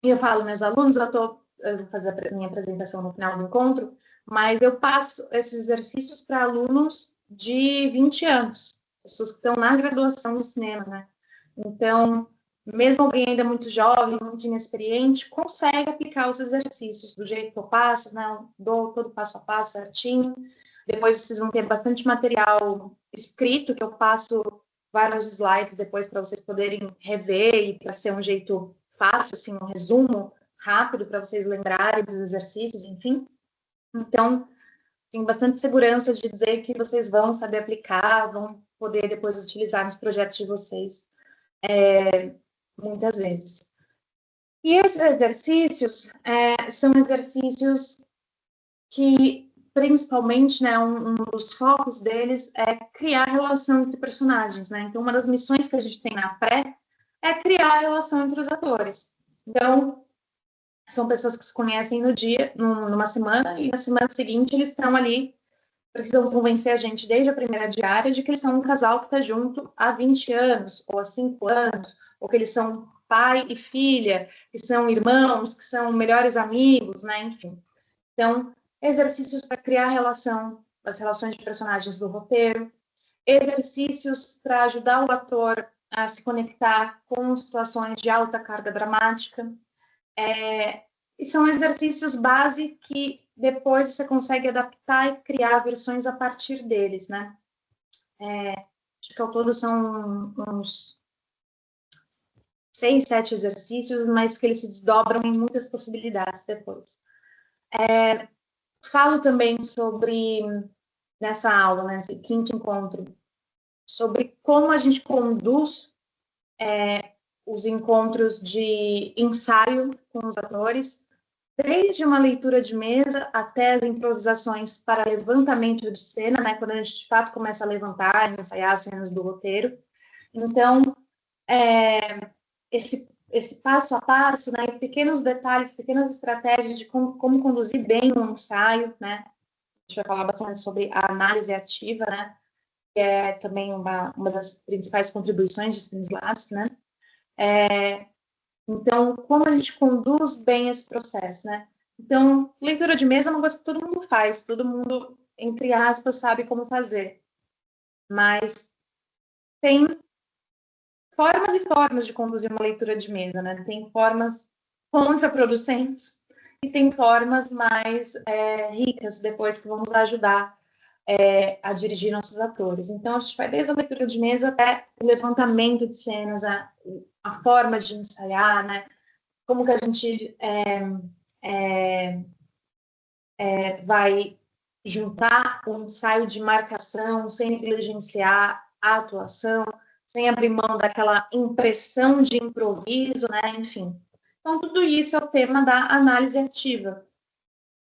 eu falo, meus alunos, eu vou fazer a minha apresentação no final do encontro, mas eu passo esses exercícios para alunos de 20 anos, pessoas que estão na graduação de cinema, né? Então, mesmo alguém ainda muito jovem, muito inexperiente, consegue aplicar os exercícios do jeito que eu passo, né? Eu dou todo passo a passo certinho. Depois vocês vão ter bastante material escrito, que eu passo vários slides depois para vocês poderem rever e para ser um jeito fácil, assim, um resumo rápido para vocês lembrarem dos exercícios, enfim. Então, tenho bastante segurança de dizer que vocês vão saber aplicar, vão poder depois utilizar nos projetos de vocês, muitas vezes. E esses exercícios são exercícios que, principalmente, né, um dos focos deles é criar relação entre personagens, né? Então, uma das missões que a gente tem na pré é criar a relação entre os atores. Então, são pessoas que se conhecem no dia, numa semana, e na semana seguinte eles estão ali, precisam convencer a gente desde a primeira diária de que eles são um casal que está junto há 20 anos, ou há 5 anos, ou que eles são pai e filha, que são irmãos, que são melhores amigos, né? Enfim. Então, exercícios para criar relação, as relações de personagens do roteiro, exercícios para ajudar o ator a se conectar com situações de alta carga dramática. E são exercícios base que depois você consegue adaptar e criar versões a partir deles, né? Acho que ao todo são uns 6, 7 exercícios, mas que eles se desdobram em muitas possibilidades depois. Falo também sobre, nessa aula, né, nesse quinto encontro, sobre como a gente conduz os encontros de ensaio com os atores, desde uma leitura de mesa até as improvisações para levantamento de cena, né, quando a gente de fato começa a levantar e ensaiar as cenas do roteiro. Então, esse passo a passo, né, pequenos detalhes, pequenas estratégias de como conduzir bem um ensaio, né? A gente vai falar bastante sobre a análise ativa, né? Que é também uma das principais contribuições de Stanislavski, né? Então, como a gente conduz bem esse processo, né? Então, leitura de mesa é uma coisa que todo mundo faz, todo mundo, entre aspas, sabe como fazer. Mas tem formas e formas de conduzir uma leitura de mesa, né? Tem formas contraproducentes e tem formas mais ricas depois que vão nos ajudar a dirigir nossos atores. Então, a gente vai desde a leitura de mesa até o levantamento de cenas, a forma de ensaiar, né? Como que a gente vai juntar o ensaio de marcação sem negligenciar a atuação, sem abrir mão daquela impressão de improviso, né? Enfim. Então, tudo isso é o tema da análise ativa.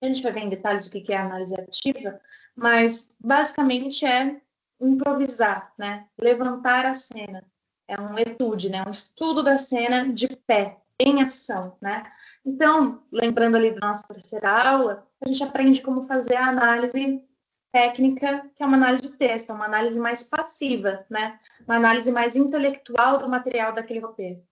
A gente vai ver em detalhes o que é a análise ativa, mas basicamente é improvisar, né? Levantar a cena. É um etude, né? Um estudo da cena de pé, em ação, né? Então, lembrando ali da nossa terceira aula, a gente aprende como fazer a análise técnica, que é uma análise de texto, uma análise mais passiva, né? Uma análise mais intelectual do material daquele roteiro.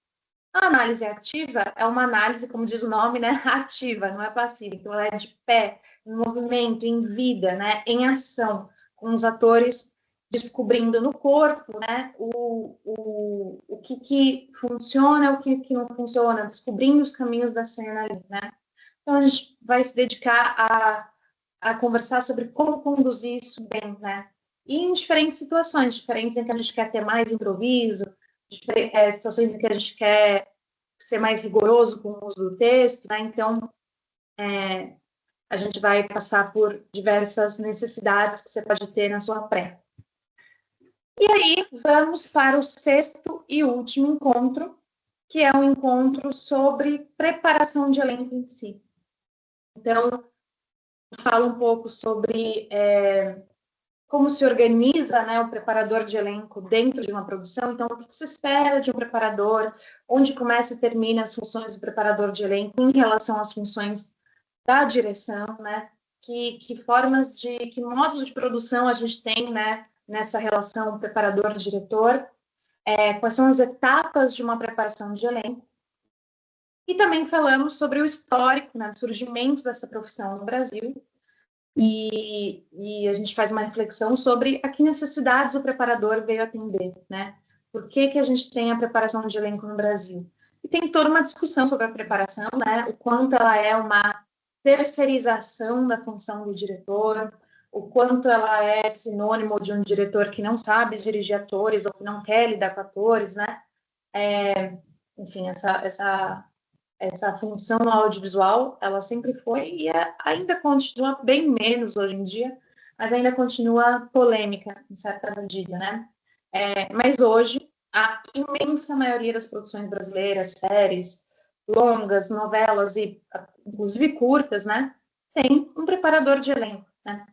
A análise ativa é uma análise, como diz o nome, né, ativa, não é passiva. Então, ela é de pé, em movimento, em vida, né, em ação, com os atores descobrindo no corpo, né, o que funciona, o que não funciona, descobrindo os caminhos da cena ali, né. Então, a gente vai se dedicar a conversar sobre como conduzir isso bem, né, e em diferentes situações, diferentes em que a gente quer ter mais improviso, situações em que a gente quer ser mais rigoroso com o uso do texto, né? Então, a gente vai passar por diversas necessidades que você pode ter na sua pré. E aí, vamos para o sexto e último encontro, que é um encontro sobre preparação de elenco em si. Então, eu falo um pouco sobre como se organiza, né, o preparador de elenco dentro de uma produção. Então, o que se espera de um preparador, onde começa e termina as funções do preparador de elenco em relação às funções da direção, né? Que formas que modos de produção a gente tem, né, nessa relação preparador-diretor, quais são as etapas de uma preparação de elenco. E também falamos sobre o histórico, né, o surgimento dessa profissão no Brasil, e a gente faz uma reflexão sobre a que necessidades o preparador veio atender, né? Por que a gente tem a preparação de elenco no Brasil? E tem toda uma discussão sobre a preparação, né? O quanto ela é uma terceirização da função do diretor, o quanto ela é sinônimo de um diretor que não sabe dirigir atores ou que não quer lidar com atores, né? Enfim, essa função no audiovisual, ela sempre foi e ainda continua bem menos hoje em dia, mas ainda continua polêmica, em certa medida, né? Mas hoje, a imensa maioria das produções brasileiras, séries, longas, novelas e, inclusive, curtas, né? Tem um preparador de elenco, né?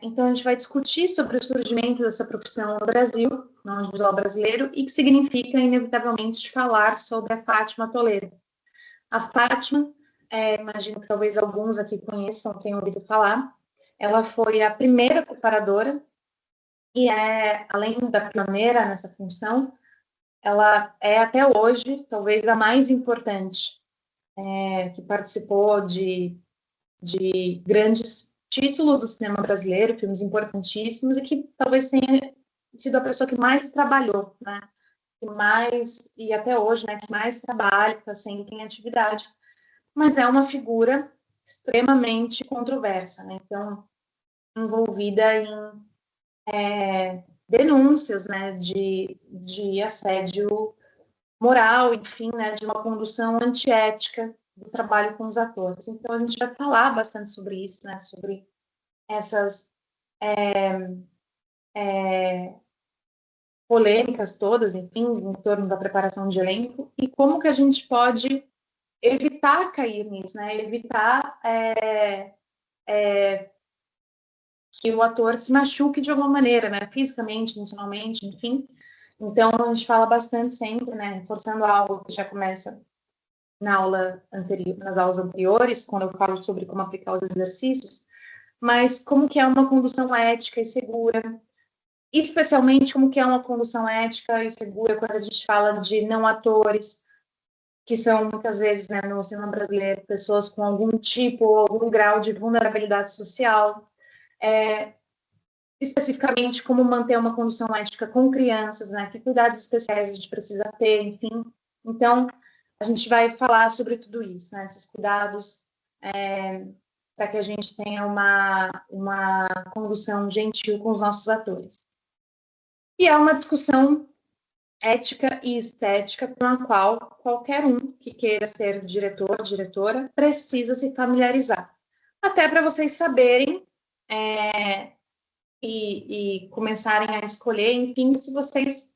Então, a gente vai discutir sobre o surgimento dessa profissão no Brasil, no audiovisual brasileiro, e que significa, inevitavelmente, falar sobre a Fátima Toledo. A Fátima, imagino que talvez alguns aqui conheçam, tenham ouvido falar, ela foi a primeira preparadora e além da pioneira nessa função, ela é até hoje, talvez, a mais importante, que participou de grandes títulos do cinema brasileiro, filmes importantíssimos, e que talvez tenha sido a pessoa que mais trabalhou, né? Que mais, e até hoje, né, que mais trabalha, que está sempre em atividade, mas é uma figura extremamente controversa, né? Então, envolvida em denúncias, né, de assédio moral, enfim, né, de uma condução antiética do trabalho com os atores. Então, a gente vai falar bastante sobre isso, né, sobre essas polêmicas todas, enfim, em torno da preparação de elenco, e como que a gente pode evitar cair nisso, né, evitar que o ator se machuque de alguma maneira, né, fisicamente, emocionalmente, enfim. Então, a gente fala bastante sempre, né, reforçando algo que já começa nas aulas anteriores, quando eu falo sobre como aplicar os exercícios, mas como que é uma condução ética e segura, especialmente como que é uma condução ética e segura quando a gente fala de não atores, que são muitas vezes, né, no cinema brasileiro, pessoas com algum tipo ou algum grau de vulnerabilidade social, especificamente como manter uma condução ética com crianças, né, que cuidados especiais a gente precisa ter, enfim. Então, a gente vai falar sobre tudo isso, né, esses cuidados para que a gente tenha uma condução gentil com os nossos atores. E é uma discussão ética e estética com a qual qualquer um que queira ser diretor, diretora, precisa se familiarizar. Até para vocês saberem e começarem a escolher, enfim, se vocês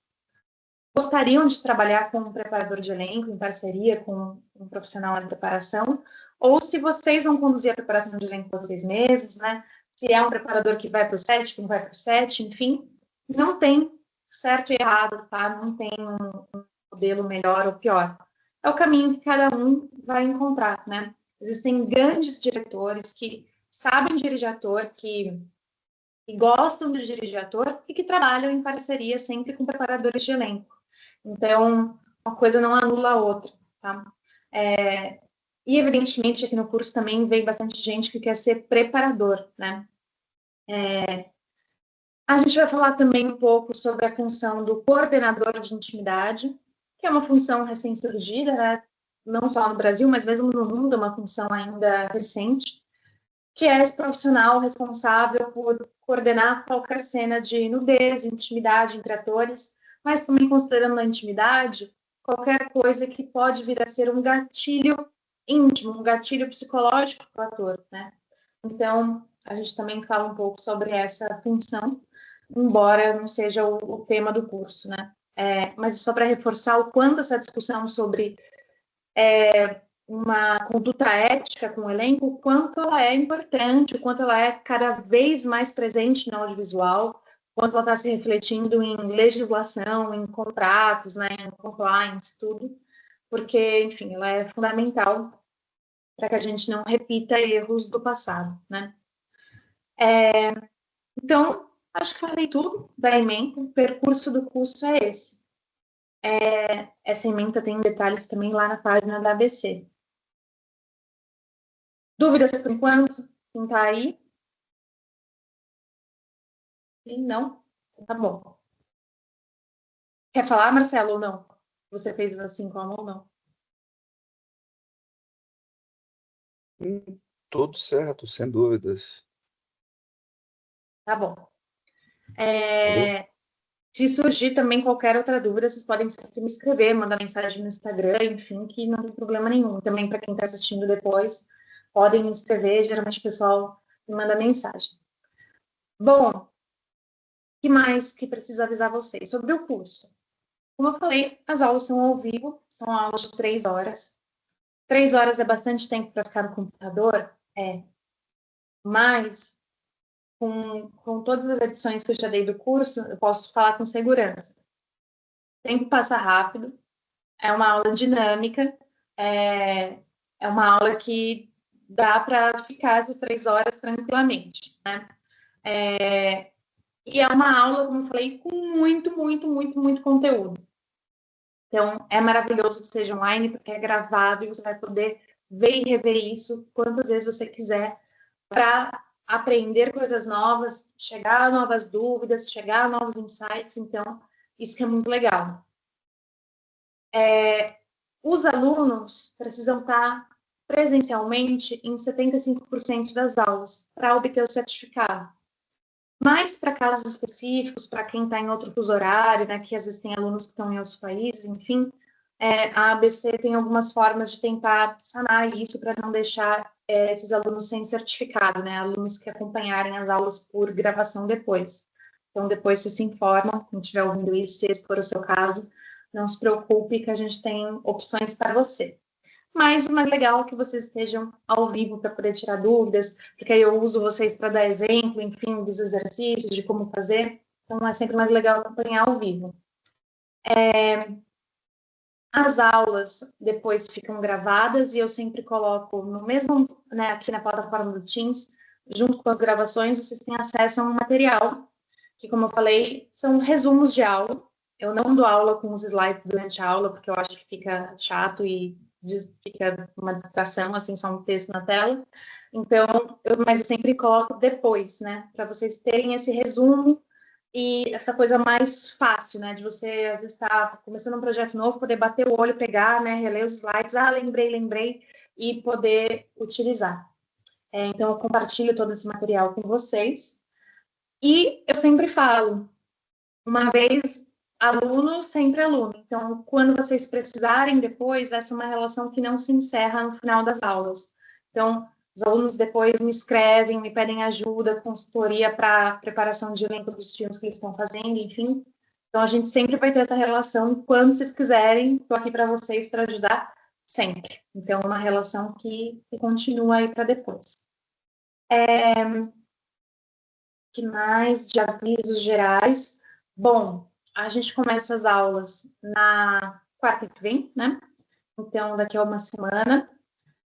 gostariam de trabalhar com um preparador de elenco, em parceria com um profissional de preparação, ou se vocês vão conduzir a preparação de elenco vocês mesmos, né? Se é um preparador que vai para o set, que não vai para o set, enfim, não tem certo e errado, tá? Não tem um modelo melhor ou pior. É o caminho que cada um vai encontrar, né? Existem grandes diretores que sabem dirigir ator, que gostam de dirigir ator e que trabalham em parceria sempre com preparadores de elenco. Então, uma coisa não anula a outra, tá? E, evidentemente, aqui no curso também vem bastante gente que quer ser preparador, né? A gente vai falar também um pouco sobre a função do coordenador de intimidade, que é uma função recém-surgida, né? Não só no Brasil, mas mesmo no mundo, é uma função ainda recente, que é esse profissional responsável por coordenar qualquer cena de nudez, intimidade entre atores, mas também considerando a intimidade, qualquer coisa que pode vir a ser um gatilho íntimo, um gatilho psicológico para o ator, né? Então, a gente também fala um pouco sobre essa função, embora não seja o tema do curso, né? Mas só para reforçar o quanto essa discussão sobre uma conduta ética com o elenco, o quanto ela é importante, o quanto ela é cada vez mais presente no audiovisual, o quanto ela está se refletindo em legislação, em contratos, né, em compliance, tudo, porque, enfim, ela é fundamental para que a gente não repita erros do passado, né? Então, acho que falei tudo da ementa, o percurso do curso é esse. Essa ementa tem detalhes também lá na página da ABC. Dúvidas por enquanto? Quem está aí? Sim, não? Tá bom. Quer falar, Marcelo, ou não? Você fez assim com a mão ou não? Tudo certo, sem dúvidas. Tá bom. Alô? Se surgir também qualquer outra dúvida, vocês podem sempre me escrever, mandar mensagem no Instagram, enfim, que não tem problema nenhum. Também para quem está assistindo depois, podem me escrever, geralmente o pessoal me manda mensagem. Bom, o que mais que preciso avisar vocês? Sobre o curso. Como eu falei, as aulas são ao vivo, são aulas de 3 horas. 3 horas é bastante tempo para ficar no computador? Mas com todas as edições que eu já dei do curso, eu posso falar com segurança. O tempo passa rápido, é uma aula dinâmica, é uma aula que dá para ficar essas 3 horas tranquilamente, né? E é uma aula, como eu falei, com muito, muito, muito, muito conteúdo. Então, é maravilhoso que seja online, porque é gravado e você vai poder ver e rever isso quantas vezes você quiser para aprender coisas novas, chegar a novas dúvidas, chegar a novos insights. Então, isso que é muito legal. Os alunos precisam estar presencialmente em 75% das aulas para obter o certificado. Mas para casos específicos, para quem está em outro fuso horário, né, que às vezes tem alunos que estão em outros países, enfim, a ABC tem algumas formas de tentar sanar isso para não deixar esses alunos sem certificado, né, alunos que acompanharem as aulas por gravação depois. Então, depois vocês se informam, quem estiver ouvindo isso, se esse for o seu caso, não se preocupe que a gente tem opções para você. Mas o mais legal é que vocês estejam ao vivo para poder tirar dúvidas, porque aí eu uso vocês para dar exemplo, enfim, dos exercícios, de como fazer. Então é sempre mais legal acompanhar ao vivo. As aulas depois ficam gravadas e eu sempre coloco no mesmo, né, aqui na plataforma do Teams, junto com as gravações, vocês têm acesso a um material, que, como eu falei, são resumos de aula. Eu não dou aula com os slides durante a aula, porque eu acho que fica chato e fica uma distração, assim, só um texto na tela. Então, mas eu sempre coloco depois, né, para vocês terem esse resumo e essa coisa mais fácil, né, de você, às vezes, estar começando um projeto novo, poder bater o olho, pegar, né, reler os slides, lembrei, e poder utilizar. Então, eu compartilho todo esse material com vocês. E eu sempre falo, uma vez aluno, sempre aluno. Então, quando vocês precisarem depois, essa é uma relação que não se encerra no final das aulas. Então, os alunos depois me escrevem, me pedem ajuda, consultoria para preparação de elenco dos filmes que eles estão fazendo, enfim. Então, a gente sempre vai ter essa relação. Quando vocês quiserem, estou aqui para vocês para ajudar sempre. Então, é uma relação que continua aí para depois. Que mais de avisos gerais? Bom, a gente começa as aulas na quarta que vem, né? Então, daqui a uma semana.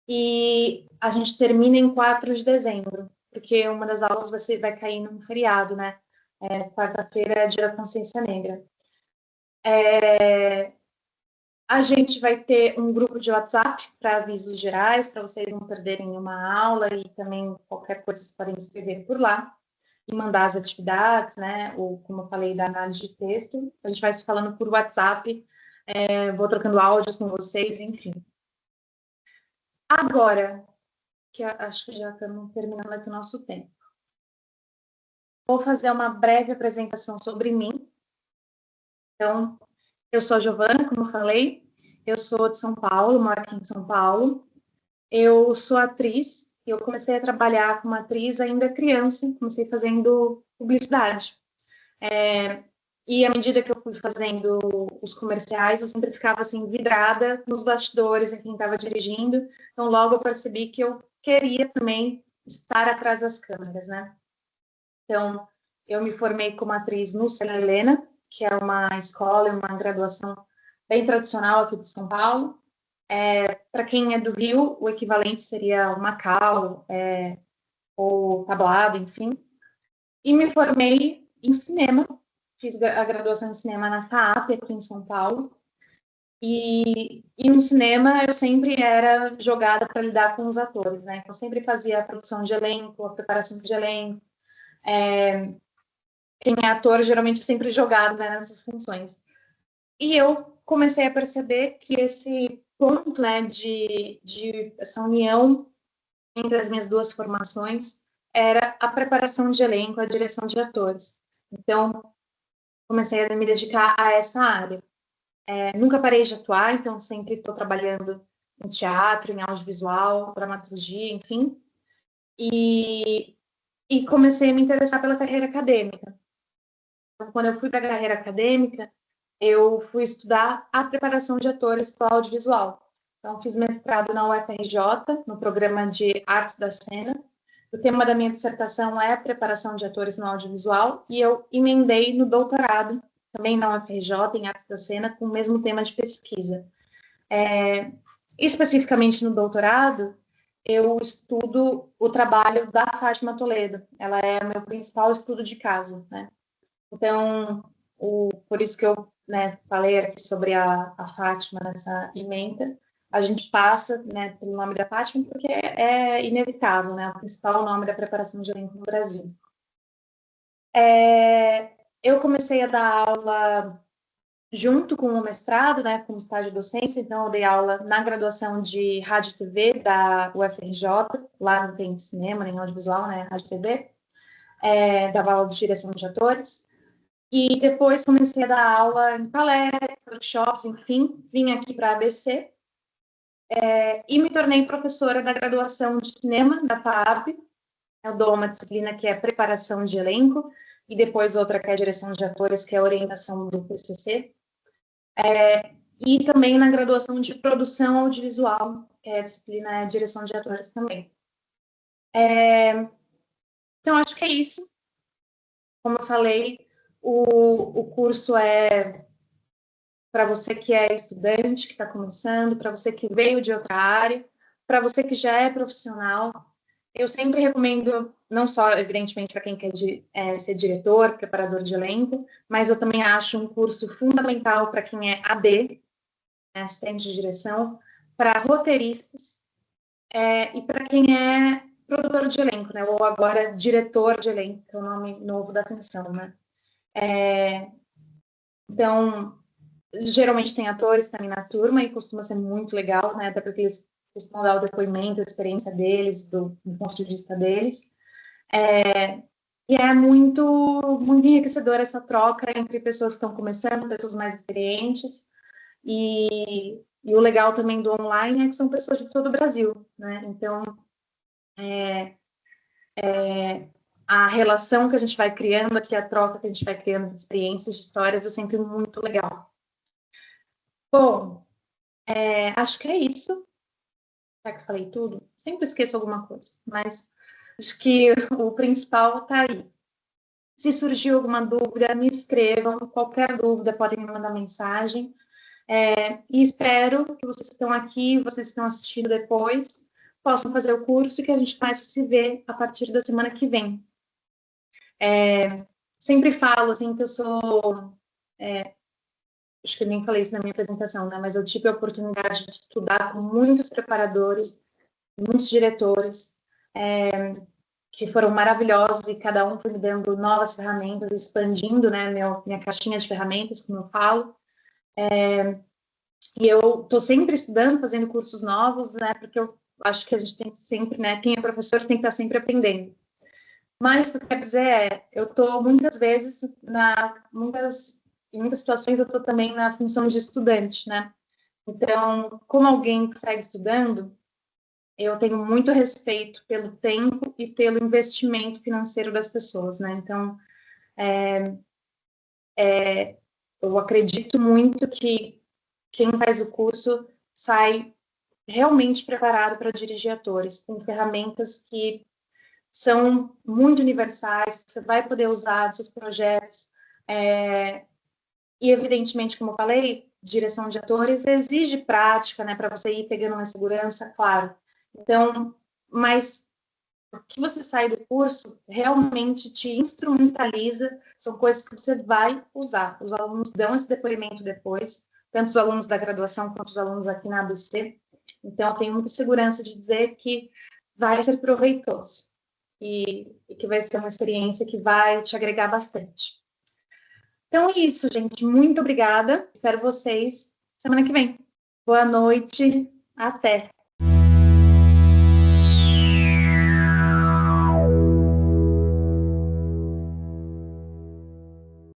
E a gente termina em 4 de dezembro, porque uma das aulas vai cair num feriado, né? Quarta-feira é dia da consciência negra. A gente vai ter um grupo de WhatsApp para avisos gerais, para vocês não perderem uma aula e também qualquer coisa vocês podem escrever por lá e mandar as atividades, né? Ou, como eu falei, da análise de texto. A gente vai se falando por WhatsApp, vou trocando áudios com vocês, enfim. Agora, que acho que já estamos terminando aqui o nosso tempo. Vou fazer uma breve apresentação sobre mim. Então, eu sou a Giovana, como eu falei, eu sou de São Paulo, moro aqui em São Paulo. Eu sou atriz, eu comecei a trabalhar como atriz ainda criança, comecei fazendo publicidade. E à medida que eu fui fazendo os comerciais, eu sempre ficava assim, vidrada nos bastidores, em quem estava dirigindo. Então, logo eu percebi que eu queria também estar atrás das câmeras, né? Então, eu me formei como atriz no Sena Helena, que é uma escola, uma graduação bem tradicional aqui de São Paulo. Para quem é do Rio, o equivalente seria o Macau, ou tablado, enfim. E me formei em cinema, fiz a graduação em cinema na FAAP, aqui em São Paulo. E no cinema eu sempre era jogada para lidar com os atores, né? Então, eu sempre fazia a produção de elenco, a preparação de elenco. Quem é ator geralmente é sempre jogado, né, nessas funções. E eu comecei a perceber que esse ponto, né, de essa união entre as minhas duas formações era a preparação de elenco, a direção de atores. Então, comecei a me dedicar a essa área. Nunca parei de atuar, então sempre estou trabalhando em teatro, em audiovisual, dramaturgia, enfim. E comecei a me interessar pela carreira acadêmica. Então, quando eu fui para a carreira acadêmica, eu fui estudar a preparação de atores para o audiovisual. Então, fiz mestrado na UFRJ, no programa de Artes da Cena. O tema da minha dissertação é a preparação de atores no audiovisual, e eu emendei no doutorado, também na UFRJ, em Artes da Cena, com o mesmo tema de pesquisa. Especificamente no doutorado, eu estudo o trabalho da Fátima Toledo. Ela é o meu principal estudo de caso, né? Então, por isso que eu, né, falei aqui sobre a Fátima nessa ementa. A gente passa, né, pelo nome da Fátima porque é inevitável, né, o principal nome da preparação de elenco no Brasil. Eu comecei a dar aula junto com o mestrado, né, com o estágio de docência, então eu dei aula na graduação de Rádio e TV da UFRJ, lá não tem cinema nem audiovisual, né, Rádio e TV, dava aula de direção de atores. E depois comecei a dar aula em palestras, workshops, enfim, vim aqui para a ABC e me tornei professora da graduação de cinema da FAAP. Eu dou uma disciplina que é preparação de elenco e depois outra que é direção de atores, que é orientação do PCC. E também na graduação de produção audiovisual, que é a disciplina direção de atores também. Então, acho que é isso. Como eu falei, o curso é para você que é estudante, que está começando, para você que veio de outra área, para você que já é profissional. Eu sempre recomendo, não só, evidentemente, para quem quer ser diretor, preparador de elenco, mas eu também acho um curso fundamental para quem é AD, né, assistente de direção, para roteiristas, e para quem é produtor de elenco, né, ou agora diretor de elenco, que é o nome novo da função, né. Então, geralmente tem atores também na turma e costuma ser muito legal, né? Até porque eles costumam dar o depoimento, a experiência deles, do ponto de vista deles. E é muito, muito enriquecedora essa troca entre pessoas que estão começando, pessoas mais experientes. E o legal também do online é que são pessoas de todo o Brasil, né? Então, a relação que a gente vai criando aqui, a troca que a gente vai criando de experiências, de histórias, é sempre muito legal. Bom, acho que é isso. Já que eu falei tudo, sempre esqueço alguma coisa, mas acho que o principal está aí. Se surgir alguma dúvida, me escrevam. Qualquer dúvida, podem me mandar mensagem. E espero que vocês que estão aqui, vocês que estão assistindo depois, possam fazer o curso e que a gente comece a se ver a partir da semana que vem. Sempre falo assim que eu sou acho que eu nem falei isso na minha apresentação, né? Mas eu tive a oportunidade de estudar com muitos preparadores, muitos diretores, que foram maravilhosos e cada um foi me dando novas ferramentas, expandindo, né, minha caixinha de ferramentas, como eu falo. E eu estou sempre estudando, fazendo cursos novos, né, porque eu acho que a gente tem sempre, né, quem é professor tem que estar sempre aprendendo. Mas o que eu quero dizer é, eu estou muitas vezes, em muitas situações eu estou também na função de estudante, né? Então, como alguém que segue estudando, eu tenho muito respeito pelo tempo e pelo investimento financeiro das pessoas, né? Então, eu acredito muito que quem faz o curso sai realmente preparado para dirigir atores, com ferramentas que são muito universais, que você vai poder usar nos seus projetos. E, evidentemente, como eu falei, direção de atores exige prática, né, para você ir pegando uma segurança, claro. Então, mas o que você sai do curso realmente te instrumentaliza, são coisas que você vai usar. Os alunos dão esse depoimento depois, tanto os alunos da graduação quanto os alunos aqui na ABC. Então, eu tenho muita segurança de dizer que vai ser proveitoso e que vai ser uma experiência que vai te agregar bastante. Então é isso, gente. Muito obrigada. Espero vocês semana que vem. Boa noite. Até.